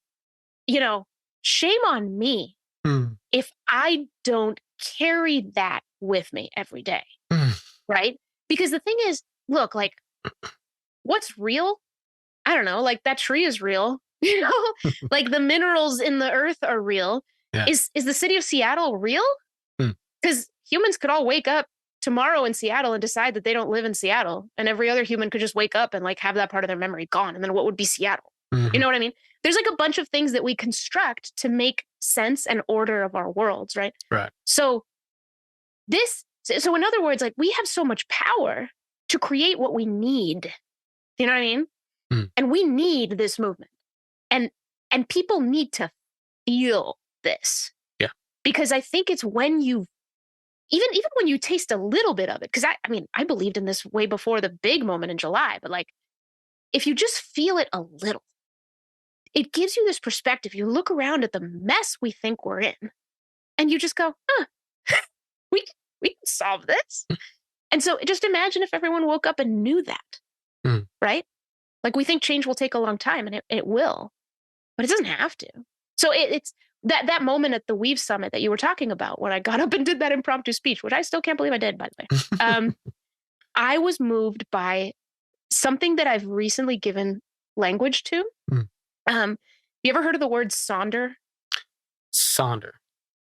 shame on me if I don't carry that with me every day, right? Because the thing is, look, what's real? I don't know, that tree is real, like the minerals in the earth are real. Yeah. Is the city of Seattle real? Because humans could all wake up tomorrow in Seattle and decide that they don't live in Seattle, and every other human could just wake up and have that part of their memory gone. And then what would be Seattle? You know what I mean? There's a bunch of things that we construct to make sense and order of our worlds, right? Right. So in other words, we have so much power to create what we need. You know what I mean? And we need this movement. And people need to feel this. Yeah. Because I think it's when you even when you taste a little bit of it, because I believed in this way before the big moment in July, but if you just feel it a little, it gives you this perspective. You look around at the mess we think we're in, and you just go, we can solve this. And so just imagine if everyone woke up and knew that, right? We think change will take a long time, and it will, but it doesn't have to. So it's that moment at the Weave Summit that you were talking about, when I got up and did that impromptu speech, which I still can't believe I did, by the way. I was moved by something that I've recently given language to. You ever heard of the word sonder? Sonder.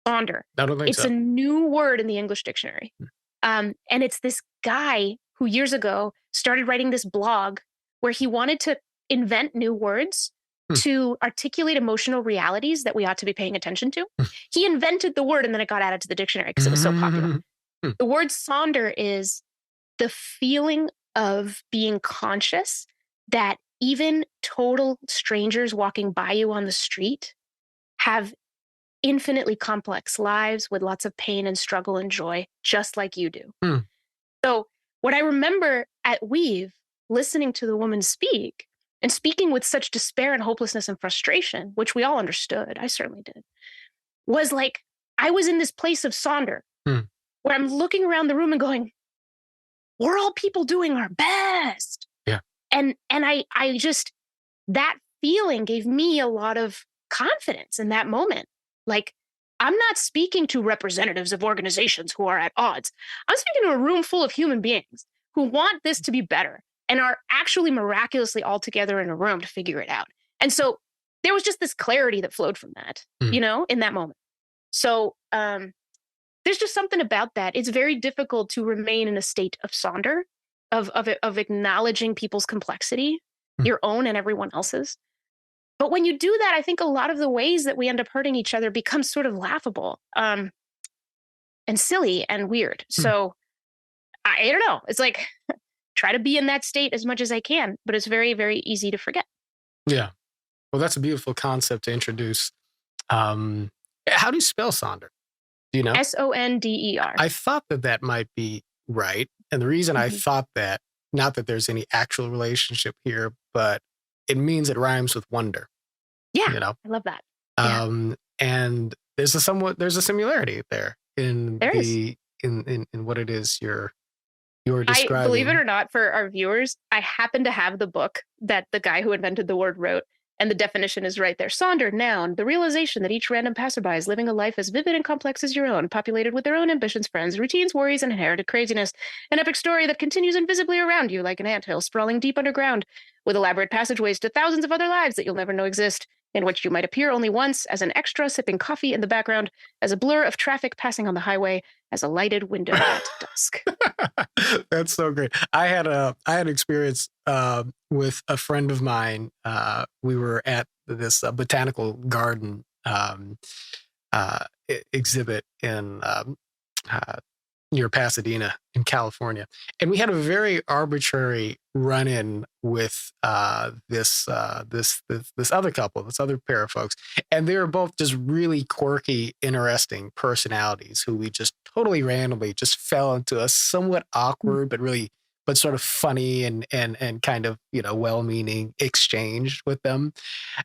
Sonder. I don't think it's a new word in the English dictionary. And it's this guy who years ago started writing this blog where he wanted to invent new words to articulate emotional realities that we ought to be paying attention to. He invented the word, and then it got added to the dictionary because it was so popular. The word sonder is the feeling of being conscious that even total strangers walking by you on the street have infinitely complex lives with lots of pain and struggle and joy, just like you do. So what I remember at Weave, listening to the woman speak and speaking with such despair and hopelessness and frustration, which we all understood, I certainly did, was I was in this place of sonder where I'm looking around the room and going, we're all people doing our best. Yeah. And I just, that feeling gave me a lot of confidence in that moment. I'm not speaking to representatives of organizations who are at odds. I'm speaking to a room full of human beings who want this to be better and are actually miraculously all together in a room to figure it out. And so there was just this clarity that flowed from that, in that moment. So there's just something about that. It's very difficult to remain in a state of sonder, of acknowledging people's complexity, your own and everyone else's. But when you do that, I think a lot of the ways that we end up hurting each other becomes sort of laughable and silly and weird. So I don't know. It's like try to be in that state as much as I can, but it's very, very easy to forget. Yeah. Well, that's a beautiful concept to introduce. How do you spell sonder? Do you know? Sonder. I thought that might be right. And the reason I thought that, not that there's any actual relationship here, but it means it rhymes with wonder. Yeah. You know? I love that. And there's a similarity there in what it is you're describing. Believe it or not, for our viewers, I happen to have the book that the guy who invented the word wrote, and the definition is right there. Sonder, noun, the realization that each random passerby is living a life as vivid and complex as your own, populated with their own ambitions, friends, routines, worries, and inherited craziness. An epic story that continues invisibly around you like an anthill sprawling deep underground, with elaborate passageways to thousands of other lives that you'll never know exist, in which you might appear only once as an extra sipping coffee in the background, as a blur of traffic passing on the highway, as a lighted window at dusk. That's so great. I had experience with a friend of mine. We were at this botanical garden exhibit in near Pasadena in California, and we had a very arbitrary run-in with this other couple, this other pair of folks, and they were both just really quirky, interesting personalities who we just totally randomly just fell into a somewhat awkward but sort of funny and kind of well-meaning exchange with them,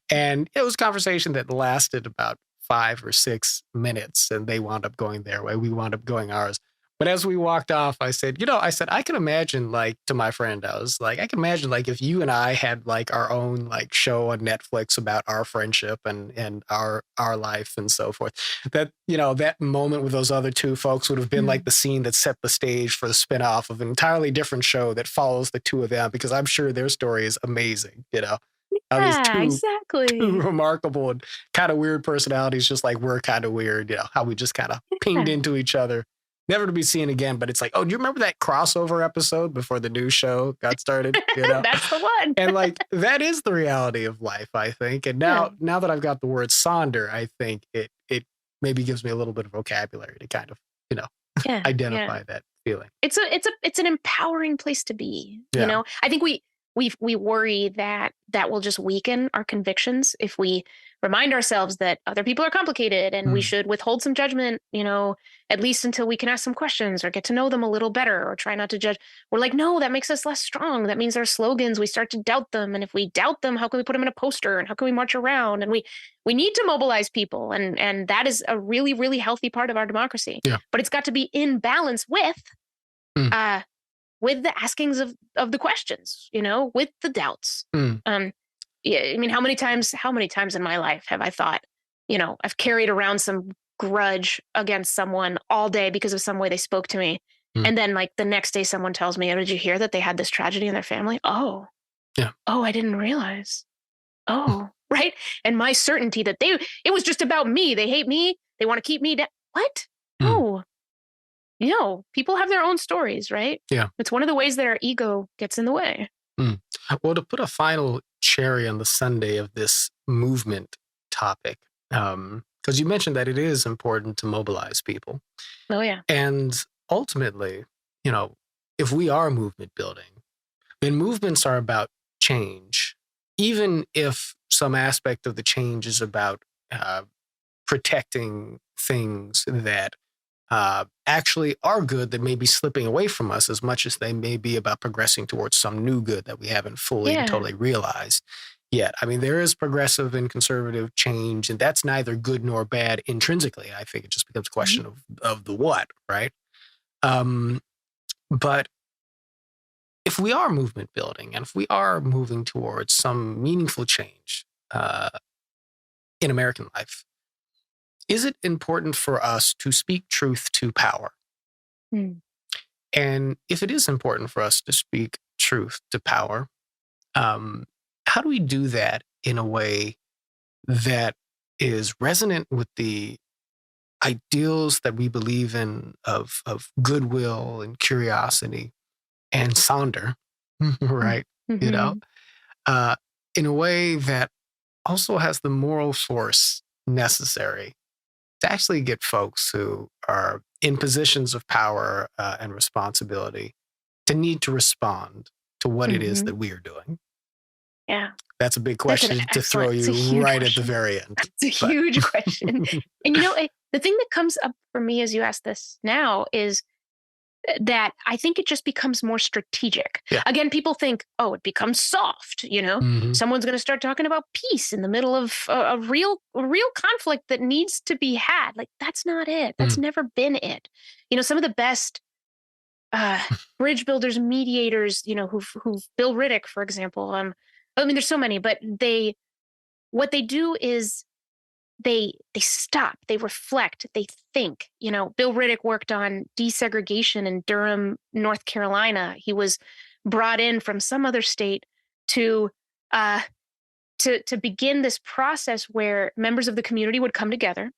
and it was a conversation that lasted about 5 or 6 minutes, and they wound up going their way, we wound up going ours. But as we walked off, I said, I can imagine, like, to my friend, I was like, I can imagine, like, if you and I had, like, our own, like, show on Netflix about our friendship and our life and so forth, that, that moment with those other two folks would have been like the scene that set the stage for the spinoff of an entirely different show that follows the two of them, because I'm sure their story is amazing, How these two remarkable and kind of weird personalities, just like we're kind of weird, how we just kind of pinged into each other. Never to be seen again, but it's like, oh, do you remember that crossover episode before the new show got started? That's the one. And like, that is the reality of life, I think. And now that I've got the word sonder, I think it maybe gives me a little bit of vocabulary to kind of, identify that feeling. It's an empowering place to be. I think we worry that will just weaken our convictions if we remind ourselves that other people are complicated and we should withhold some judgment, at least until we can ask some questions or get to know them a little better or try not to judge. We're like, no, that makes us less strong. That means our slogans, we start to doubt them. And if we doubt them, how can we put them in a poster and how can we march around? And we need to mobilize people. And that is a really, really healthy part of our democracy. Yeah. But it's got to be in balance with the askings of the questions, with the doubts. I mean, how many times in my life have I thought, I've carried around some grudge against someone all day because of some way they spoke to me. And then like the next day someone tells me, oh, did you hear that they had this tragedy in their family? Oh, yeah. Oh, I didn't realize. Oh, right. And my certainty that it was just about me. They hate me. They want to keep me down. What? No. People have their own stories, right? Yeah. It's one of the ways that our ego gets in the way. Well, to put a final cherry on the sundae of this movement topic, because you mentioned that it is important to mobilize people. Oh, yeah. And ultimately, if we are movement building, then movements are about change, even if some aspect of the change is about protecting things that actually are good that may be slipping away from us as much as they may be about progressing towards some new good that we haven't fully and totally realized yet. I mean, there is progressive and conservative change, and that's neither good nor bad intrinsically. I think it just becomes a question of the what, right? But if we are movement building and if we are moving towards some meaningful change in American life, is it important for us to speak truth to power? And if it is important for us to speak truth to power, how do we do that in a way that is resonant with the ideals that we believe in of goodwill and curiosity and Sonder, right? Mm-hmm. You know, in a way that also has the moral force necessary to actually get folks who are in positions of power and responsibility to need to respond to what it is that we are doing. Yeah. That's a big question to throw you right at the very end. It's a huge question. And the thing that comes up for me as you ask this now is that I think it just becomes more strategic. Yeah. Again, people think, oh, it becomes soft, someone's going to start talking about peace in the middle of a real conflict that needs to be had. Like, that's not it. That's never been it. Some of the best bridge builders, mediators, who've Bill Riddick, for example. I mean, there's so many, but what they do is they stop, they reflect, they think. Bill Riddick worked on desegregation in Durham, North Carolina. He was brought in from some other state to begin this process where members of the community would come together.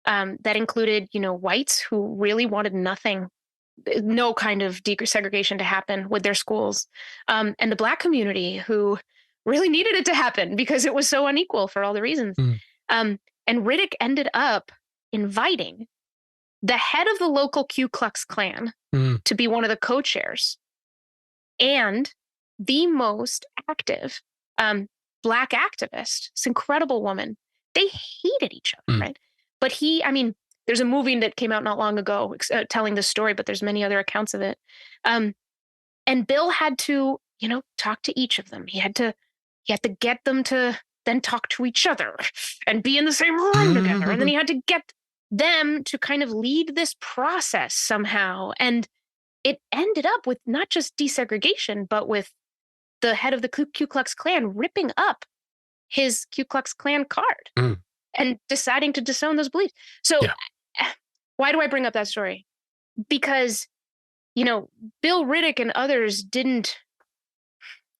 That included, whites who really wanted no kind of desegregation to happen with their schools, and the Black community who really needed it to happen because it was so unequal for all the reasons. And Riddick ended up inviting the head of the local Ku Klux Klan to be one of the co-chairs, and the most active Black activist, this incredible woman. They hated each other, right? But there's a movie that came out not long ago telling this story, but there's many other accounts of it. And Bill had to, talk to each of them. He had to get them to then talk to each other and be in the same room together. And then he had to get them to kind of lead this process somehow. And it ended up with not just desegregation, but with the head of the Ku Klux Klan ripping up his Ku Klux Klan card and deciding to disown those beliefs. So why do I bring up that story? Because, Bill Riddick and others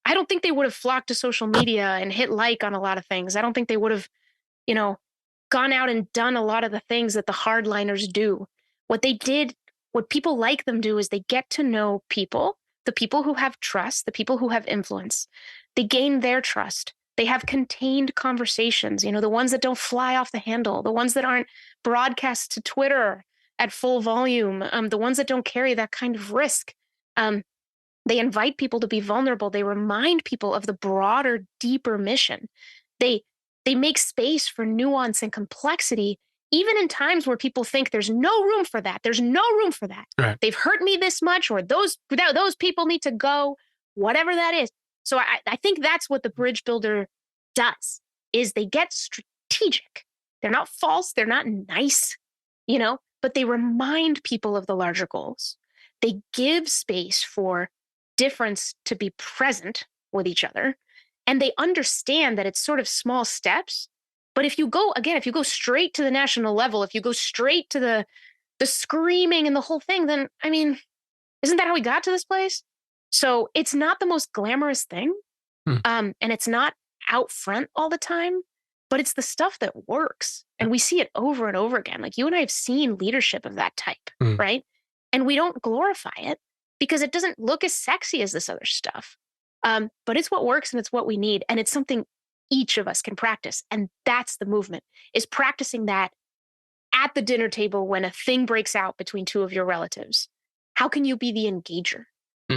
I don't think they would have flocked to social media and hit like on a lot of things. I don't think they would have, gone out and done a lot of the things that the hardliners do. What they did, what people like them do, is they get to know people, the people who have trust, the people who have influence. They gain their trust. They have contained conversations, the ones that don't fly off the handle, the ones that aren't broadcast to Twitter at full volume, the ones that don't carry that kind of risk. They invite people to be vulnerable. They remind people of the broader, deeper mission. They make space for nuance and complexity, even in times where people think there's no room for that. There's no room for that. Right. They've hurt me this much, or those people need to go, whatever that is. So I think that's what the bridge builder does, is they get strategic. They're not false. They're not nice, but they remind people of the larger goals. They give space for difference to be present with each other. And they understand that it's sort of small steps. But if you go straight to the national level, if you go straight to the screaming and the whole thing, then, isn't that how we got to this place? So it's not the most glamorous thing. And it's not out front all the time, but it's the stuff that works. And we see it over and over again. Like, you and I have seen leadership of that type, right? And we don't glorify it because it doesn't look as sexy as this other stuff. But it's what works and it's what we need. And it's something each of us can practice. And that's the movement, is practicing that at the dinner table when a thing breaks out between two of your relatives. How can you be the engager?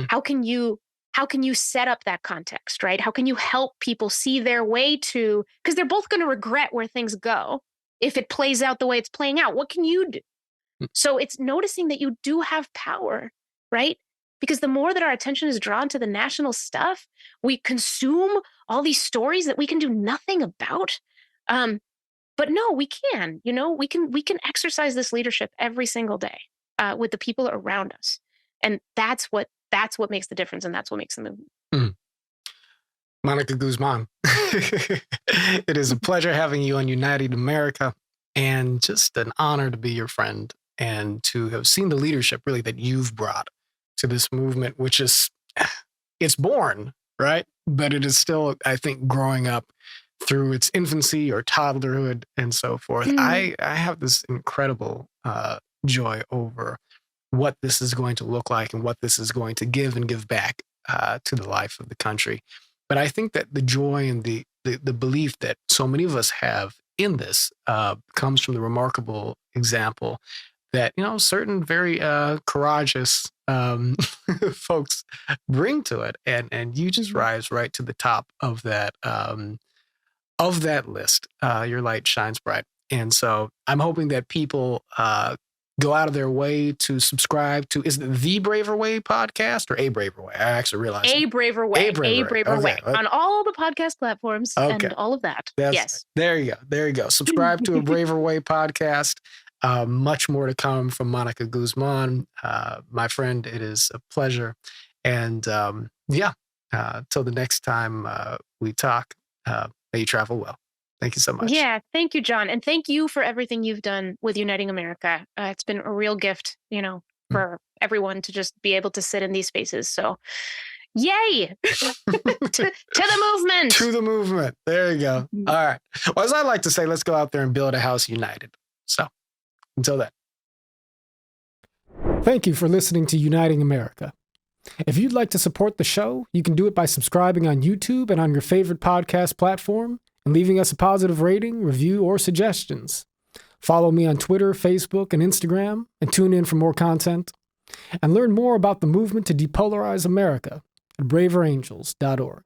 How can you set up that context, right? How can you help people see their way to, because they're both going to regret where things go if it plays out the way it's playing out. What can you do? So it's noticing that you do have power, right? Because the more that our attention is drawn to the national stuff, we consume all these stories that we can do nothing about. But no, we can, we can exercise this leadership every single day with the people around us. And that's what makes the difference. And that's what makes the movement. Monica Guzman, it is a pleasure having you on United America, and just an honor to be your friend and to have seen the leadership really that you've brought to this movement, which is, it's born, right? But it is still, I think, growing up through its infancy or toddlerhood and so forth. I have this incredible joy over what this is going to look like and what this is going to give and give back to the life of the country. But I think that the joy and the belief that so many of us have in this comes from the remarkable example that, certain very courageous folks bring to it. And you just rise right to the top of that list. Your light shines bright. And so I'm hoping that people go out of their way to subscribe to, is it the Braver Way podcast or A Braver Way? I actually realized. A Braver Way. A Braver Way. On all the podcast platforms and all of that. Yes. There you go. Subscribe to A Braver Way podcast. Much more to come from Monica Guzman. My friend, it is a pleasure. And till the next time we talk, may you travel well. Thank you so much. Yeah, thank you, John. And thank you for everything you've done with Uniting America. It's been a real gift, for everyone to just be able to sit in these spaces. So yay to the movement. To the movement. There you go. All right. Well, as I like to say, let's go out there and build a house united. So until then. Thank you for listening to Uniting America. If you'd like to support the show, you can do it by subscribing on YouTube and on your favorite podcast platform and leaving us a positive rating, review, or suggestions. Follow me on Twitter, Facebook, and Instagram, and tune in for more content. And learn more about the movement to depolarize America at braverangels.org.